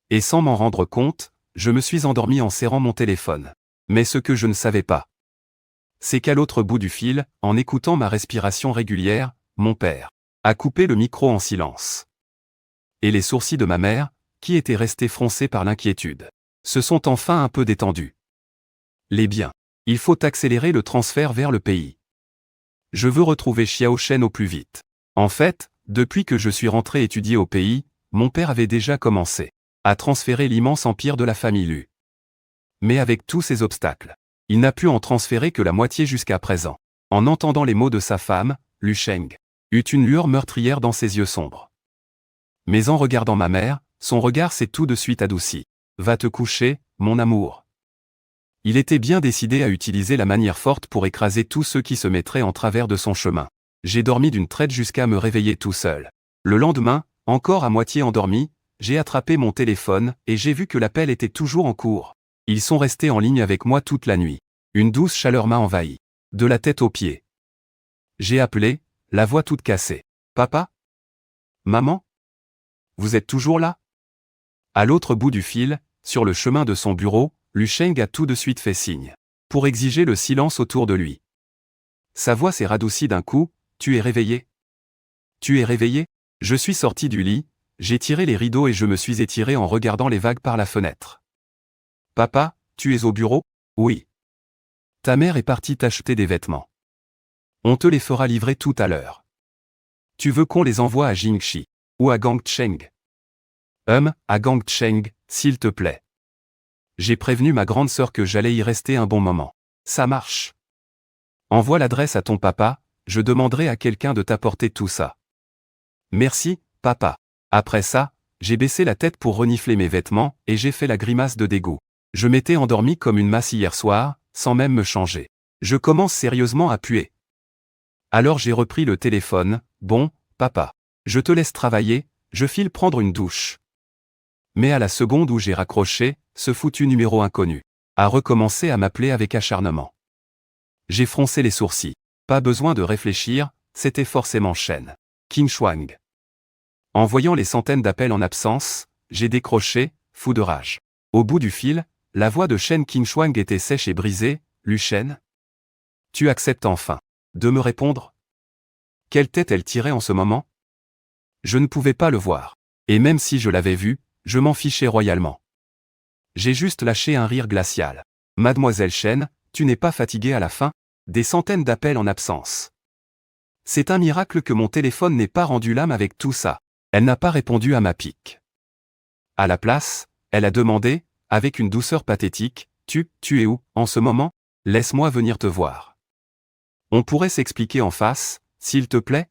Et sans m'en rendre compte, je me suis endormi en serrant mon téléphone. Mais ce que je ne savais pas, c'est qu'à l'autre bout du fil, en écoutant ma respiration régulière, mon père a coupé le micro en silence. Et les sourcils de ma mère, qui étaient restés froncés par l'inquiétude, se sont enfin un peu détendus. Les biens. Il faut accélérer le transfert vers le pays. Je veux retrouver Xiao Shen au plus vite. En fait, depuis que je suis rentré étudier au pays, mon père avait déjà commencé à transférer l'immense empire de la famille Lu. Mais avec tous ces obstacles, il n'a pu en transférer que la moitié jusqu'à présent. En entendant les mots de sa femme, Lu Sheng eut une lueur meurtrière dans ses yeux sombres. Mais en regardant ma mère, son regard s'est tout de suite adouci. Va te coucher, mon amour. Il était bien décidé à utiliser la manière forte pour écraser tous ceux qui se mettraient en travers de son chemin. J'ai dormi d'une traite jusqu'à me réveiller tout seul. Le lendemain, encore à moitié endormi, j'ai attrapé mon téléphone et j'ai vu que l'appel était toujours en cours. Ils sont restés en ligne avec moi toute la nuit. Une douce chaleur m'a envahi. De la tête aux pieds. J'ai appelé, la voix toute cassée. Papa? Maman? Vous êtes toujours là? À l'autre bout du fil, sur le chemin de son bureau, Lu Sheng a tout de suite fait signe, pour exiger le silence autour de lui. Sa voix s'est radoucie d'un coup. Tu es réveillé? Tu es réveillé? Je suis sorti du lit, j'ai tiré les rideaux et je me suis étiré en regardant les vagues par la fenêtre. Papa, tu es au bureau? Oui. Ta mère est partie t'acheter des vêtements. On te les fera livrer tout à l'heure. Tu veux qu'on les envoie à Jingxi ou à Gangcheng? À Gangcheng, s'il te plaît. J'ai prévenu ma grande sœur que j'allais y rester un bon moment. Ça marche. Envoie l'adresse à ton papa, je demanderai à quelqu'un de t'apporter tout ça. Merci, papa. Après ça, j'ai baissé la tête pour renifler mes vêtements et j'ai fait la grimace de dégoût. Je m'étais endormi comme une masse hier soir, sans même me changer. Je commence sérieusement à puer. Alors j'ai repris le téléphone. Bon, papa. Je te laisse travailler, je file prendre une douche. Mais à la seconde où j'ai raccroché, ce foutu numéro inconnu a recommencé à m'appeler avec acharnement. J'ai froncé les sourcils. Pas besoin de réfléchir, c'était forcément Shen King Shuang. En voyant les centaines d'appels en absence, j'ai décroché, fou de rage. Au bout du fil, la voix de Shen King Shuang était sèche et brisée. Lu Shen? Tu acceptes enfin de me répondre? Quelle tête elle tirait en ce moment? Je ne pouvais pas le voir. Et même si je l'avais vu, je m'en fichais royalement. J'ai juste lâché un rire glacial. Mademoiselle Shen, tu n'es pas fatiguée à la fin? Des centaines d'appels en absence. C'est un miracle que mon téléphone n'ait pas rendu l'âme avec tout ça. Elle n'a pas répondu à ma pique. À la place, elle a demandé, avec une douceur pathétique, tu es où, en ce moment? Laisse-moi venir te voir. On pourrait s'expliquer en face, s'il te plaît?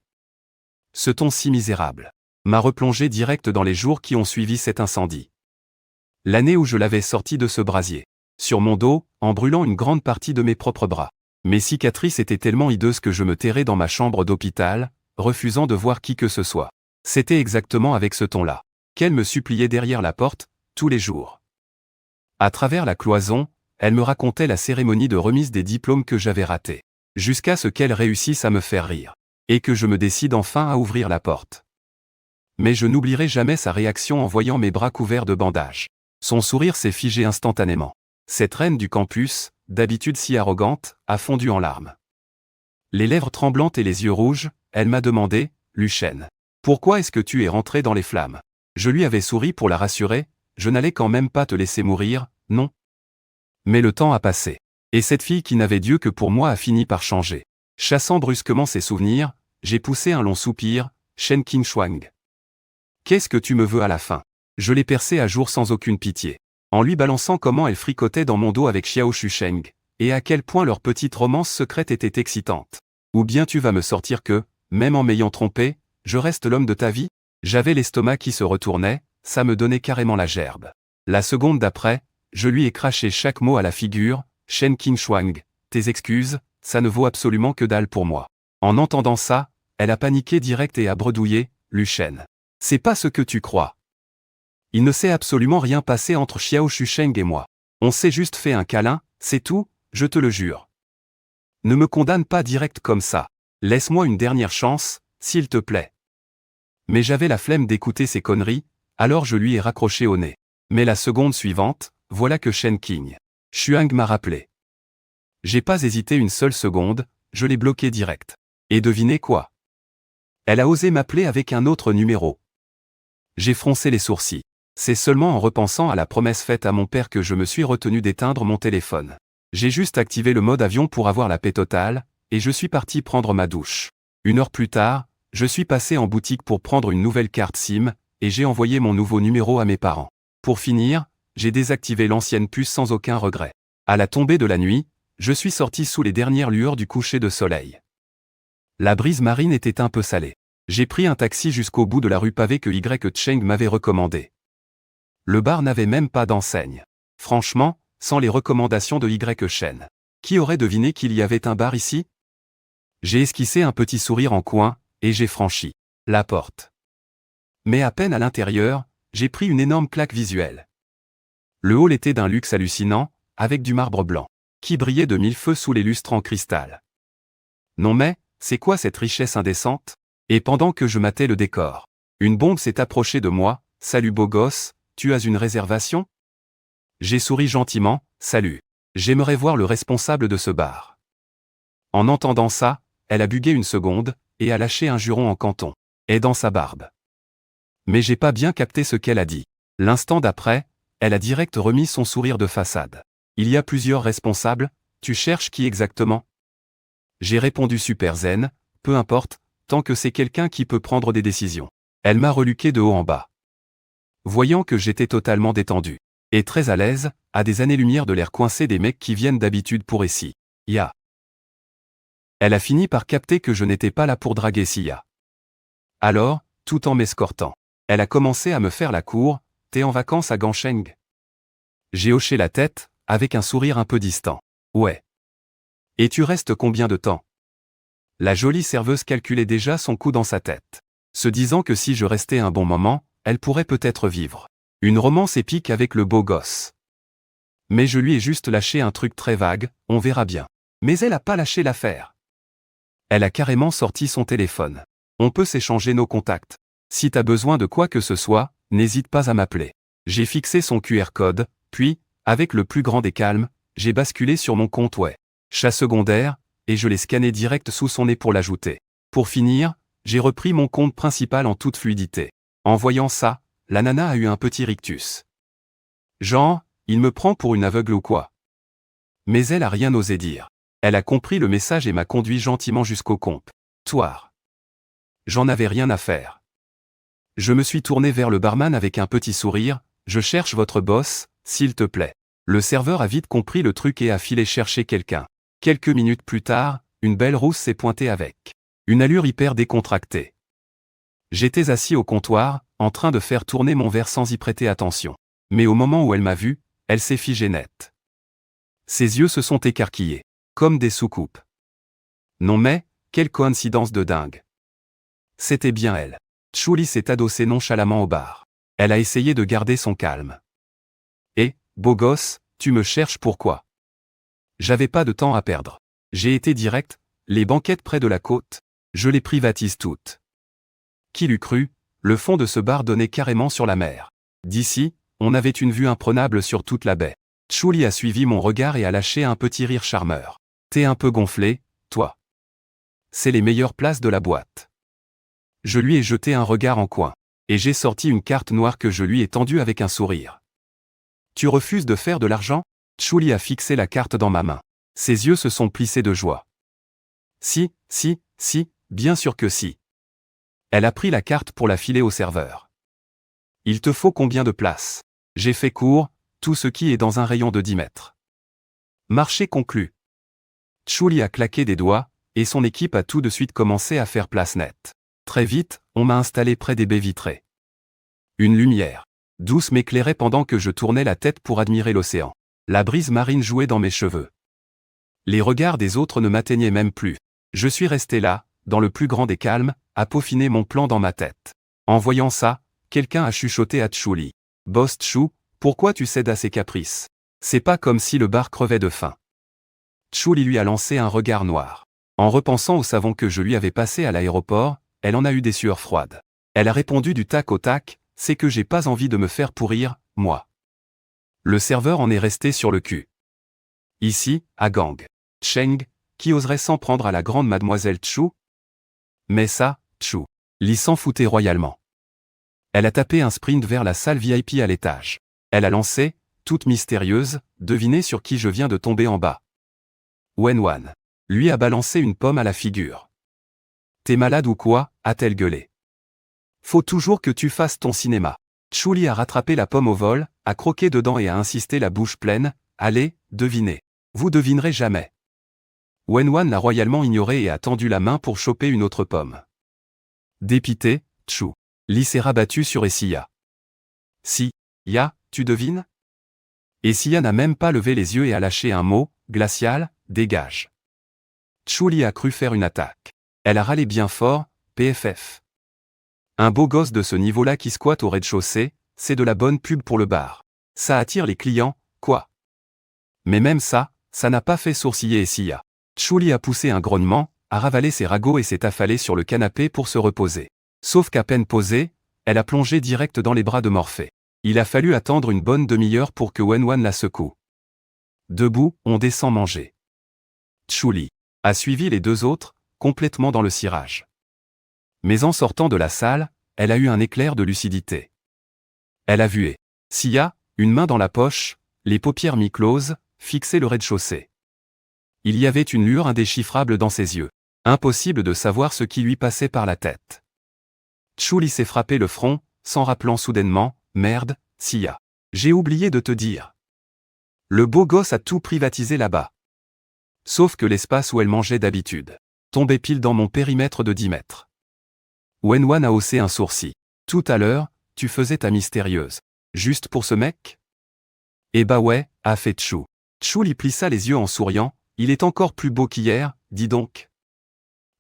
Ce ton si misérable m'a replongé direct dans les jours qui ont suivi cet incendie. L'année où je l'avais sorti de ce brasier. Sur mon dos, en brûlant une grande partie de mes propres bras. Mes cicatrices étaient tellement hideuses que je me terrais dans ma chambre d'hôpital, refusant de voir qui que ce soit. C'était exactement avec ce ton-là qu'elle me suppliait derrière la porte, tous les jours. À travers la cloison, elle me racontait la cérémonie de remise des diplômes que j'avais ratée. Jusqu'à ce qu'elle réussisse à me faire rire. Et que je me décide enfin à ouvrir la porte. Mais je n'oublierai jamais sa réaction en voyant mes bras couverts de bandages. Son sourire s'est figé instantanément. Cette reine du campus, d'habitude si arrogante, a fondu en larmes. Les lèvres tremblantes et les yeux rouges, elle m'a demandé, « Lucien, pourquoi est-ce que tu es rentré dans les flammes ?» Je lui avais souri pour la rassurer, je n'allais quand même pas te laisser mourir, non. Mais le temps a passé. Et cette fille qui n'avait Dieu que pour moi a fini par changer. Chassant brusquement ses souvenirs, j'ai poussé un long soupir, Shen Qingshuang. Qu'est-ce que tu me veux à la fin? Je l'ai percé à jour sans aucune pitié. En lui balançant comment elle fricotait dans mon dos avec Xiao Shusheng, et à quel point leur petite romance secrète était excitante. Ou bien tu vas me sortir que, même en m'ayant trompé, je reste l'homme de ta vie? J'avais l'estomac qui se retournait, ça me donnait carrément la gerbe. La seconde d'après, je lui ai craché chaque mot à la figure, Shen Qingshuang, tes excuses, ça ne vaut absolument que dalle pour moi. En entendant ça, elle a paniqué direct et a bredouillé, Lucien. C'est pas ce que tu crois. Il ne s'est absolument rien passé entre Xiao Shusheng et moi. On s'est juste fait un câlin, c'est tout, je te le jure. Ne me condamne pas direct comme ça. Laisse-moi une dernière chance, s'il te plaît. Mais j'avais la flemme d'écouter ces conneries, alors je lui ai raccroché au nez. Mais la seconde suivante, voilà que Shen Qingshuang m'a rappelé. J'ai pas hésité une seule seconde, je l'ai bloqué direct. Et devinez quoi? Elle a osé m'appeler avec un autre numéro. J'ai froncé les sourcils. C'est seulement en repensant à la promesse faite à mon père que je me suis retenu d'éteindre mon téléphone. J'ai juste activé le mode avion pour avoir la paix totale, et je suis parti prendre ma douche. 1 heure plus tard, je suis passé en boutique pour prendre une nouvelle carte SIM, et j'ai envoyé mon nouveau numéro à mes parents. Pour finir, j'ai désactivé l'ancienne puce sans aucun regret. À la tombée de la nuit, je suis sorti sous les dernières lueurs du coucher de soleil. La brise marine était un peu salée. J'ai pris un taxi jusqu'au bout de la rue pavée que Y Cheng m'avait recommandé. Le bar n'avait même pas d'enseigne. Franchement, sans les recommandations de Y Chen, qui aurait deviné qu'il y avait un bar ici? J'ai esquissé un petit sourire en coin, et j'ai franchi la porte. Mais à peine à l'intérieur, j'ai pris une énorme claque visuelle. Le hall était d'un luxe hallucinant, avec du marbre blanc, qui brillait de 1000 feux sous les lustres en cristal. Non mais, c'est quoi cette richesse indécente? Et pendant que je matais le décor, une bombe s'est approchée de moi, « Salut beau gosse, tu as une réservation ?» J'ai souri gentiment, « Salut. J'aimerais voir le responsable de ce bar. » En entendant ça, elle a bugué une seconde, et a lâché un juron en canton, et dans sa barbe. Mais j'ai pas bien capté ce qu'elle a dit. L'instant d'après, elle a direct remis son sourire de façade. Il y a plusieurs responsables, tu cherches qui exactement? J'ai répondu super zen, peu importe, tant que c'est quelqu'un qui peut prendre des décisions. Elle m'a reluqué de haut en bas. Voyant que j'étais totalement détendu, et très à l'aise, à des années-lumière de l'air coincé des mecs qui viennent d'habitude pour ici. Ya. Elle a fini par capter que je n'étais pas là pour draguer Sia. Alors, tout en m'escortant, elle a commencé à me faire la cour, « T'es en vacances à Gansheng ?» J'ai hoché la tête, avec un sourire un peu distant. « Ouais. Et tu restes combien de temps ?» La jolie serveuse calculait déjà son coût dans sa tête, se disant que si je restais un bon moment, elle pourrait peut-être vivre une romance épique avec le beau gosse. Mais je lui ai juste lâché un truc très vague, on verra bien. Mais elle a pas lâché l'affaire. Elle a carrément sorti son téléphone. On peut s'échanger nos contacts. Si t'as besoin de quoi que ce soit, n'hésite pas à m'appeler. J'ai fixé son QR code, puis, avec le plus grand des calmes, j'ai basculé sur mon compte chat secondaire, et je l'ai scanné direct sous son nez pour l'ajouter. Pour finir, j'ai repris mon compte principal en toute fluidité. En voyant ça, la nana a eu un petit rictus. Genre, il me prend pour une aveugle ou quoi? Mais elle a rien osé dire. Elle a compris le message et m'a conduit gentiment jusqu'au comptoir. J'en avais rien à faire. Je me suis tourné vers le barman avec un petit sourire, « Je cherche votre boss, s'il te plaît. » Le serveur a vite compris le truc et a filé chercher quelqu'un. Quelques minutes plus tard, une belle rousse s'est pointée avec une allure hyper décontractée. J'étais assis au comptoir, en train de faire tourner mon verre sans y prêter attention. Mais au moment où elle m'a vu, elle s'est figée net. Ses yeux se sont écarquillés, comme des soucoupes. Non mais, quelle coïncidence de dingue. C'était bien elle. Chuli s'est adossée nonchalamment au bar. Elle a essayé de garder son calme. Et, beau gosse, tu me cherches pourquoi? J'avais pas de temps à perdre. J'ai été direct, les banquettes près de la côte. Je les privatise toutes. Qui l'eût cru, le fond de ce bar donnait carrément sur la mer. D'ici, on avait une vue imprenable sur toute la baie. Chuli a suivi mon regard et a lâché un petit rire charmeur. T'es un peu gonflé, toi. C'est les meilleures places de la boîte. Je lui ai jeté un regard en coin. Et j'ai sorti une carte noire que je lui ai tendue avec un sourire. Tu refuses de faire de l'argent? Chuli a fixé la carte dans ma main. Ses yeux se sont plissés de joie. Si, bien sûr que si. Elle a pris la carte pour la filer au serveur. Il te faut combien de places? J'ai fait court, tout ce qui est dans un rayon de 10 mètres. Marché conclu. Chuli a claqué des doigts, et son équipe a tout de suite commencé à faire place nette. Très vite, on m'a installé près des baies vitrées. Une lumière douce m'éclairait pendant que je tournais la tête pour admirer l'océan. La brise marine jouait dans mes cheveux. Les regards des autres ne m'atteignaient même plus. Je suis resté là, dans le plus grand des calmes, à peaufiner mon plan dans ma tête. En voyant ça, quelqu'un a chuchoté à Chuli. « Boss Chou, pourquoi tu cèdes à ses caprices? C'est pas comme si le bar crevait de faim. » Chuli lui a lancé un regard noir. En repensant au savon que je lui avais passé à l'aéroport, elle en a eu des sueurs froides. Elle a répondu du tac au tac, c'est que j'ai pas envie de me faire pourrir, moi. Le serveur en est resté sur le cul. Ici, à Gang. Cheng, qui oserait s'en prendre à la grande mademoiselle Chou? Mais ça, Chou. Li s'en foutait royalement. Elle a tapé un sprint vers la salle VIP à l'étage. Elle a lancé, toute mystérieuse, devinez sur qui je viens de tomber en bas. Wenwan. Lui a balancé une pomme à la figure. T'es malade ou quoi? A-t-elle gueulé. Faut toujours que tu fasses ton cinéma. Chuli a rattrapé la pomme au vol, a croqué dedans et a insisté la bouche pleine. Allez, devinez. Vous devinerez jamais. Wenwan l'a royalement ignoré et a tendu la main pour choper une autre pomme. Dépité, Chou. Li s'est rabattu sur Essia. Si, ya, tu devines? Essia n'a même pas levé les yeux et a lâché un mot, glacial, dégage. Chuli a cru faire une attaque. Elle a râlé bien fort, PFF. Un beau gosse de ce niveau-là qui squatte au rez-de-chaussée, c'est de la bonne pub pour le bar. Ça attire les clients, quoi. Mais même ça n'a pas fait sourciller Essia. Chuli a poussé un grognement, a ravalé ses ragots et s'est affalée sur le canapé pour se reposer. Sauf qu'à peine posée, elle a plongé direct dans les bras de Morphée. Il a fallu attendre une bonne demi-heure pour que Wenwan la secoue. Debout, on descend manger. Chuli a suivi les deux autres, complètement dans le cirage. Mais en sortant de la salle, elle a eu un éclair de lucidité. Elle a vu Essia, une main dans la poche, les paupières mi-closes, fixer le rez-de-chaussée. Il y avait une lueur indéchiffrable dans ses yeux. Impossible de savoir ce qui lui passait par la tête. Chuli s'est frappé le front, s'en rappelant soudainement, « Merde, Sia. J'ai oublié de te dire. Le beau gosse a tout privatisé là-bas. Sauf que l'espace où elle mangeait d'habitude tombait pile dans mon périmètre de 10 mètres. Wenwan a haussé un sourcil. Tout à l'heure, tu faisais ta mystérieuse. Juste pour ce mec? Eh bah ouais, a fait Chou. Chou lui plissa les yeux en souriant, il est encore plus beau qu'hier, dis donc.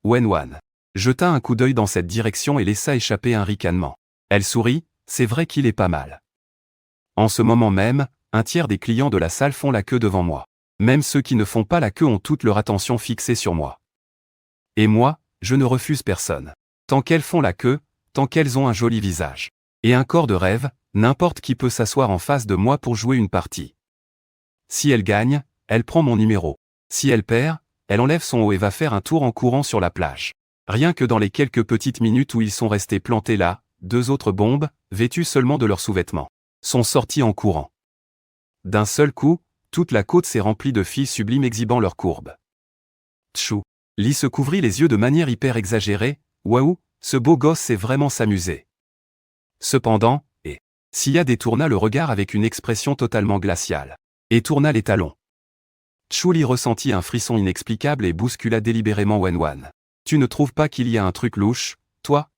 Wenwan jeta un coup d'œil dans cette direction et laissa échapper un ricanement. Elle sourit, c'est vrai qu'il est pas mal. En ce moment même, un tiers des clients de la salle font la queue devant moi. Même ceux qui ne font pas la queue ont toute leur attention fixée sur moi. Et moi, je ne refuse personne. Tant qu'elles font la queue, tant qu'elles ont un joli visage et un corps de rêve, n'importe qui peut s'asseoir en face de moi pour jouer une partie. Si elle gagne, elle prend mon numéro. Si elle perd, elle enlève son haut et va faire un tour en courant sur la plage. Rien que dans les quelques petites minutes où ils sont restés plantés là, deux autres bombes, vêtues seulement de leurs sous-vêtements, sont sorties en courant. D'un seul coup, toute la côte s'est remplie de filles sublimes exhibant leurs courbes. Tchou. Li se couvrit les yeux de manière hyper exagérée. Waouh, ce beau gosse sait vraiment s'amuser. Cependant, Sia détourna le regard avec une expression totalement glaciale. Et tourna les talons. Chuli ressentit un frisson inexplicable et bouscula délibérément Wenwan. Tu ne trouves pas qu'il y a un truc louche, toi?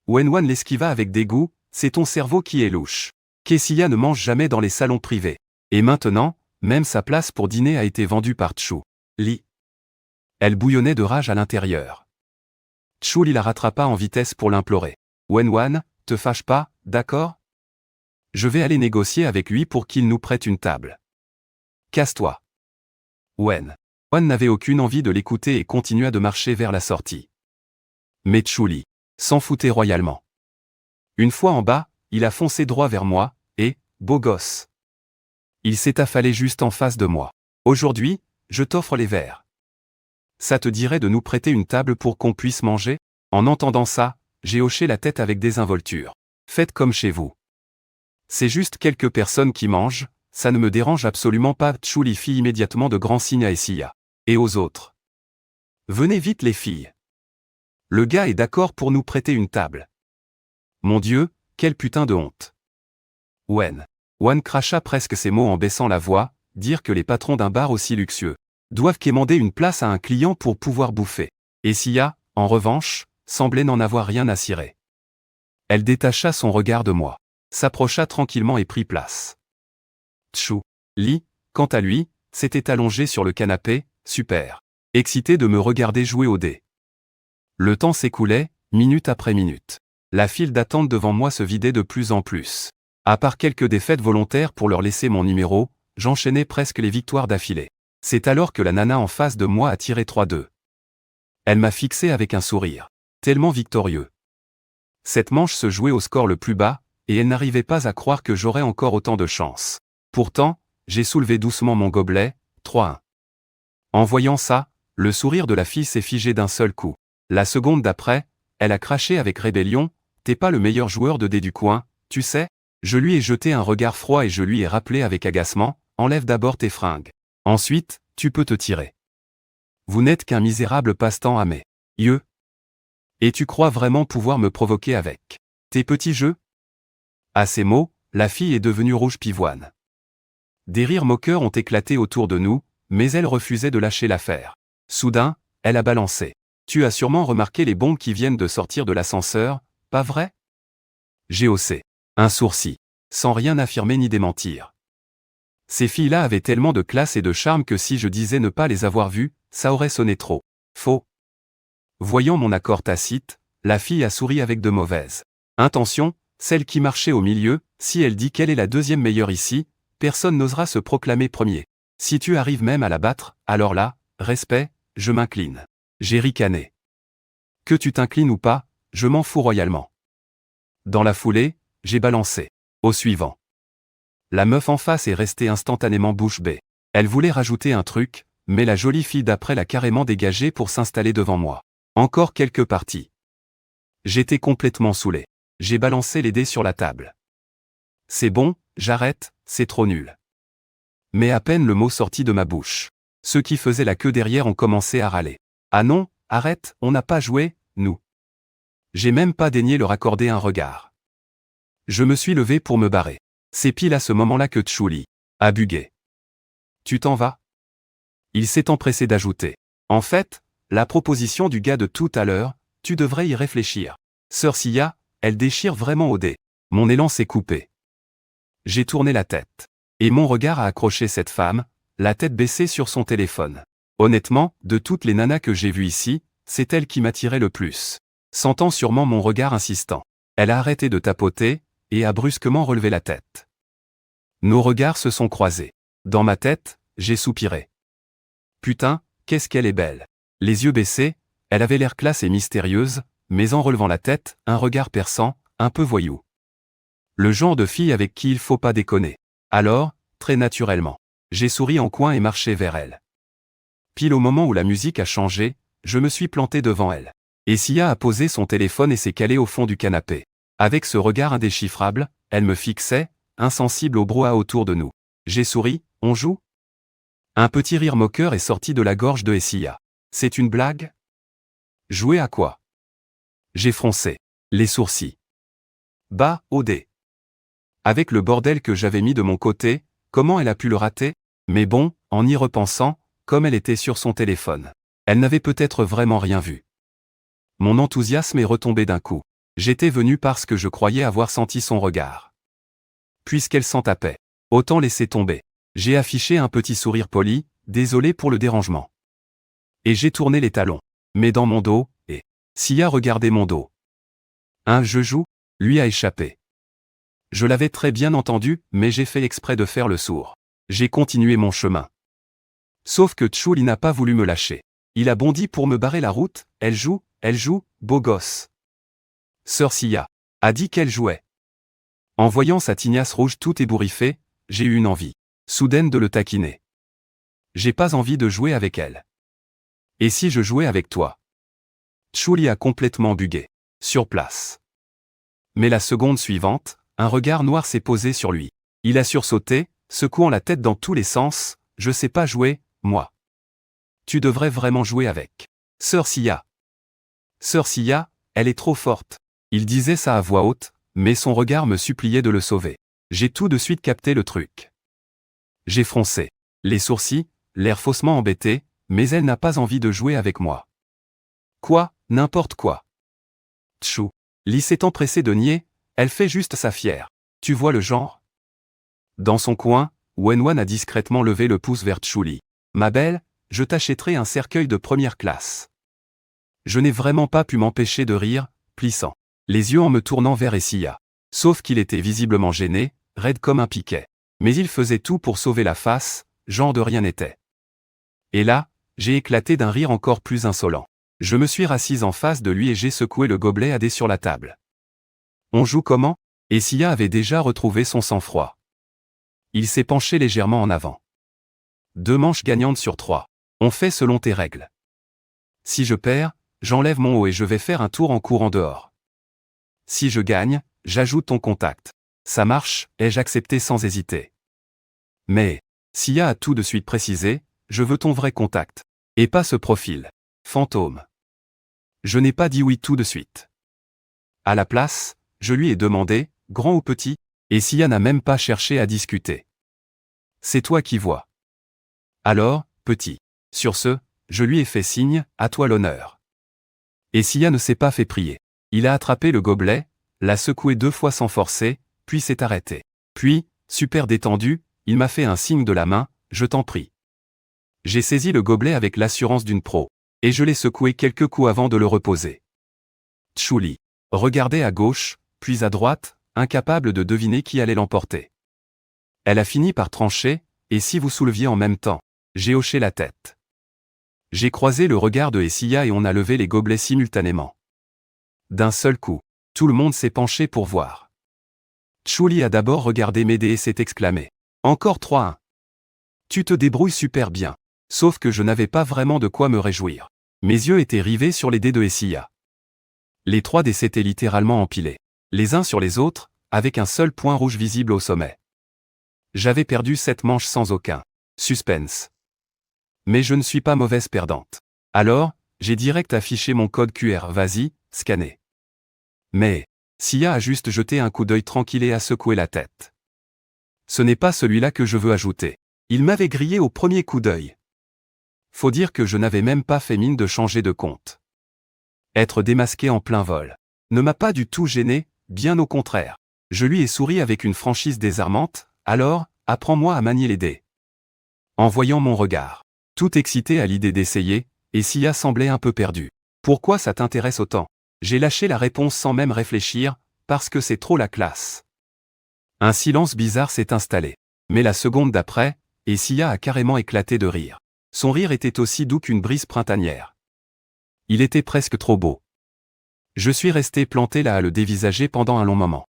Wenwan l'esquiva avec dégoût, c'est ton cerveau qui est louche. Kessia ne mange jamais dans les salons privés. Et maintenant, même sa place pour dîner a été vendue par Chou Li. Elle bouillonnait de rage à l'intérieur. Chou Li la rattrapa en vitesse pour l'implorer. Wenwan, te fâche pas, d'accord? Je vais aller négocier avec lui pour qu'il nous prête une table. Casse-toi. Wenwan n'avait aucune envie de l'écouter et continua de marcher vers la sortie. Mais Tchouli s'en foutait royalement. Une fois en bas, il a foncé droit vers moi, et, beau gosse. Il s'est affalé juste en face de moi. Aujourd'hui, je t'offre les verres. Ça te dirait de nous prêter une table pour qu'on puisse manger? En entendant ça, j'ai hoché la tête avec désinvolture. Faites comme chez vous. C'est juste quelques personnes qui mangent, ça ne me dérange absolument pas. Tchouli fit immédiatement de grands signes à Essia. Et aux autres. Venez vite les filles. Le gars est d'accord pour nous prêter une table. Mon Dieu, quelle putain de honte. Wan cracha presque ces mots en baissant la voix, dire que les patrons d'un bar aussi luxueux doivent quémander une place à un client pour pouvoir bouffer. Essia, en revanche, semblait n'en avoir rien à cirer. Elle détacha son regard de moi, s'approcha tranquillement et prit place. Tchouli, quant à lui, s'était allongé sur le canapé, super excité de me regarder jouer au dé. Le temps s'écoulait, minute après minute. La file d'attente devant moi se vidait de plus en plus. À part quelques défaites volontaires pour leur laisser mon numéro, j'enchaînais presque les victoires d'affilée. C'est alors que la nana en face de moi a tiré 3-2. Elle m'a fixé avec un sourire. Tellement victorieux. Cette manche se jouait au score le plus bas, et elle n'arrivait pas à croire que j'aurais encore autant de chance. Pourtant, j'ai soulevé doucement mon gobelet, 3-1. En voyant ça, le sourire de la fille s'est figé d'un seul coup. La seconde d'après, elle a craché avec rébellion, « T'es pas le meilleur joueur de dés du coin, tu sais ?» Je lui ai jeté un regard froid et je lui ai rappelé avec agacement, « Enlève d'abord tes fringues. Ensuite, tu peux te tirer. Vous n'êtes qu'un misérable passe-temps à mes yeux. Et tu crois vraiment pouvoir me provoquer avec tes petits jeux ?» À ces mots, la fille est devenue rouge pivoine. Des rires moqueurs ont éclaté autour de nous, mais elle refusait de lâcher l'affaire. Soudain, elle a balancé. « Tu as sûrement remarqué les bombes qui viennent de sortir de l'ascenseur, pas vrai ?» J'ai haussé un sourcil, sans rien affirmer ni démentir. Ces filles-là avaient tellement de classe et de charme que si je disais ne pas les avoir vues, ça aurait sonné trop faux. Voyant mon accord tacite, la fille a souri avec de mauvaises intentions, celle qui marchait au milieu, si elle dit qu'elle est la deuxième meilleure ici, personne n'osera se proclamer premier. Si tu arrives même à la battre, alors là, respect, je m'incline. J'ai ricané. Que tu t'inclines ou pas, je m'en fous royalement. Dans la foulée, j'ai balancé. Au suivant. La meuf en face est restée instantanément bouche bée. Elle voulait rajouter un truc, mais la jolie fille d'après l'a carrément dégagée pour s'installer devant moi. Encore quelques parties. J'étais complètement saoulé. J'ai balancé les dés sur la table. C'est bon, j'arrête, c'est trop nul. Mais à peine le mot sorti de ma bouche. Ceux qui faisaient la queue derrière ont commencé à râler. Ah non, arrête, on n'a pas joué, nous. J'ai même pas daigné leur accorder un regard. Je me suis levé pour me barrer. C'est pile à ce moment-là que Tchouli a bugué. Tu t'en vas? Il s'est empressé d'ajouter. En fait, la proposition du gars de tout à l'heure, tu devrais y réfléchir. Sœur Sia, elle déchire vraiment au dé. Mon élan s'est coupé. J'ai tourné la tête. Et mon regard a accroché cette femme, la tête baissée sur son téléphone. Honnêtement, de toutes les nanas que j'ai vues ici, c'est elle qui m'attirait le plus. Sentant sûrement mon regard insistant, elle a arrêté de tapoter, et a brusquement relevé la tête. Nos regards se sont croisés. Dans ma tête, j'ai soupiré. Putain, qu'est-ce qu'elle est belle. Les yeux baissés, elle avait l'air classe et mystérieuse, mais en relevant la tête, un regard perçant, un peu voyou. Le genre de fille avec qui il faut pas déconner. Alors, très naturellement, j'ai souri en coin et marché vers elle. Pile au moment où la musique a changé, je me suis planté devant elle. Et Sia a posé son téléphone et s'est calée au fond du canapé. Avec ce regard indéchiffrable, elle me fixait, insensible au brouhaha autour de nous. J'ai souri, on joue? Un petit rire moqueur est sorti de la gorge de Essia. C'est une blague? Jouer à quoi? J'ai froncé les sourcils. Bah, au dé. Avec le bordel que j'avais mis de mon côté, comment elle a pu le rater? Mais bon, en y repensant, comme elle était sur son téléphone, elle n'avait peut-être vraiment rien vu. Mon enthousiasme est retombé d'un coup. J'étais venu parce que je croyais avoir senti son regard. Puisqu'elle s'en tapait, autant laisser tomber. J'ai affiché un petit sourire poli, désolé pour le dérangement. Et j'ai tourné les talons. Mais dans mon dos, et Sia regardait mon dos. Je joue, lui a échappé. Je l'avais très bien entendu, mais j'ai fait exprès de faire le sourd. J'ai continué mon chemin. Sauf que Tchouli n'a pas voulu me lâcher. Il a bondi pour me barrer la route, elle joue, elle joue, beau gosse. Sœur Sia a dit qu'elle jouait. En voyant sa tignasse rouge toute ébouriffée, j'ai eu une envie soudaine de le taquiner. J'ai pas envie de jouer avec elle. Et si je jouais avec toi? Chuli a complètement bugué. Sur place. Mais la seconde suivante, un regard noir s'est posé sur lui. Il a sursauté, secouant la tête dans tous les sens. Je sais pas jouer, moi. Tu devrais vraiment jouer avec Sœur Sia. Sœur Sia, elle est trop forte. Il disait ça à voix haute, mais son regard me suppliait de le sauver. J'ai tout de suite capté le truc. J'ai froncé les sourcils, l'air faussement embêté, mais elle n'a pas envie de jouer avec moi. Quoi, n'importe quoi. Tchou. Lee s'est empressé de nier, elle fait juste sa fière. Tu vois le genre? Dans son coin, Wenwan a discrètement levé le pouce vers Chuli. Ma belle, je t'achèterai un cercueil de première classe. Je n'ai vraiment pas pu m'empêcher de rire, plissant les yeux en me tournant vers Essia. Sauf qu'il était visiblement gêné, raide comme un piquet. Mais il faisait tout pour sauver la face, genre de rien n'était. Et là, j'ai éclaté d'un rire encore plus insolent. Je me suis rassise en face de lui et j'ai secoué le gobelet à dés sur la table. On joue comment? Essia avait déjà retrouvé son sang-froid. Il s'est penché légèrement en avant. 2 manches gagnantes sur 3. On fait selon tes règles. Si je perds, j'enlève mon haut et je vais faire un tour en courant dehors. Si je gagne, j'ajoute ton contact. Ça marche, ai-je accepté sans hésiter. Mais, Sia a tout de suite précisé, je veux ton vrai contact. Et pas ce profil. Fantôme. Je n'ai pas dit oui tout de suite. À la place, je lui ai demandé, grand ou petit, et Sia n'a même pas cherché à discuter. C'est toi qui vois. Alors, petit. Sur ce, je lui ai fait signe, à toi l'honneur. Et Sia ne s'est pas fait prier. Il a attrapé le gobelet, l'a secoué 2 fois sans forcer, puis s'est arrêté. Puis, super détendu, il m'a fait un signe de la main, je t'en prie. J'ai saisi le gobelet avec l'assurance d'une pro, et je l'ai secoué quelques coups avant de le reposer. Chuli regardait à gauche, puis à droite, incapable de deviner qui allait l'emporter. Elle a fini par trancher, et si vous souleviez en même temps? J'ai hoché la tête. J'ai croisé le regard de Essia et on a levé les gobelets simultanément. D'un seul coup, tout le monde s'est penché pour voir. Chuli a d'abord regardé m'aider et s'est exclamé. Encore 3-1. Tu te débrouilles super bien. Sauf que je n'avais pas vraiment de quoi me réjouir. Mes yeux étaient rivés sur les dés de Essia. Les 3 dés s'étaient littéralement empilés, les uns sur les autres, avec un seul point rouge visible au sommet. J'avais perdu 7 manches sans aucun suspense. Mais je ne suis pas mauvaise perdante. Alors, j'ai direct affiché mon code QR, vas-y, scanner. Mais, Sia a juste jeté un coup d'œil tranquille et a secoué la tête. Ce n'est pas celui-là que je veux ajouter. Il m'avait grillé au premier coup d'œil. Faut dire que je n'avais même pas fait mine de changer de compte. Être démasqué en plein vol ne m'a pas du tout gêné, bien au contraire. Je lui ai souri avec une franchise désarmante, alors, apprends-moi à manier les dés. En voyant mon regard, tout excité à l'idée d'essayer, et Sia semblait un peu perdue. Pourquoi ça t'intéresse autant? J'ai lâché la réponse sans même réfléchir, parce que c'est trop la classe. Un silence bizarre s'est installé. Mais la seconde d'après, Sia a carrément éclaté de rire. Son rire était aussi doux qu'une brise printanière. Il était presque trop beau. Je suis resté planté là à le dévisager pendant un long moment.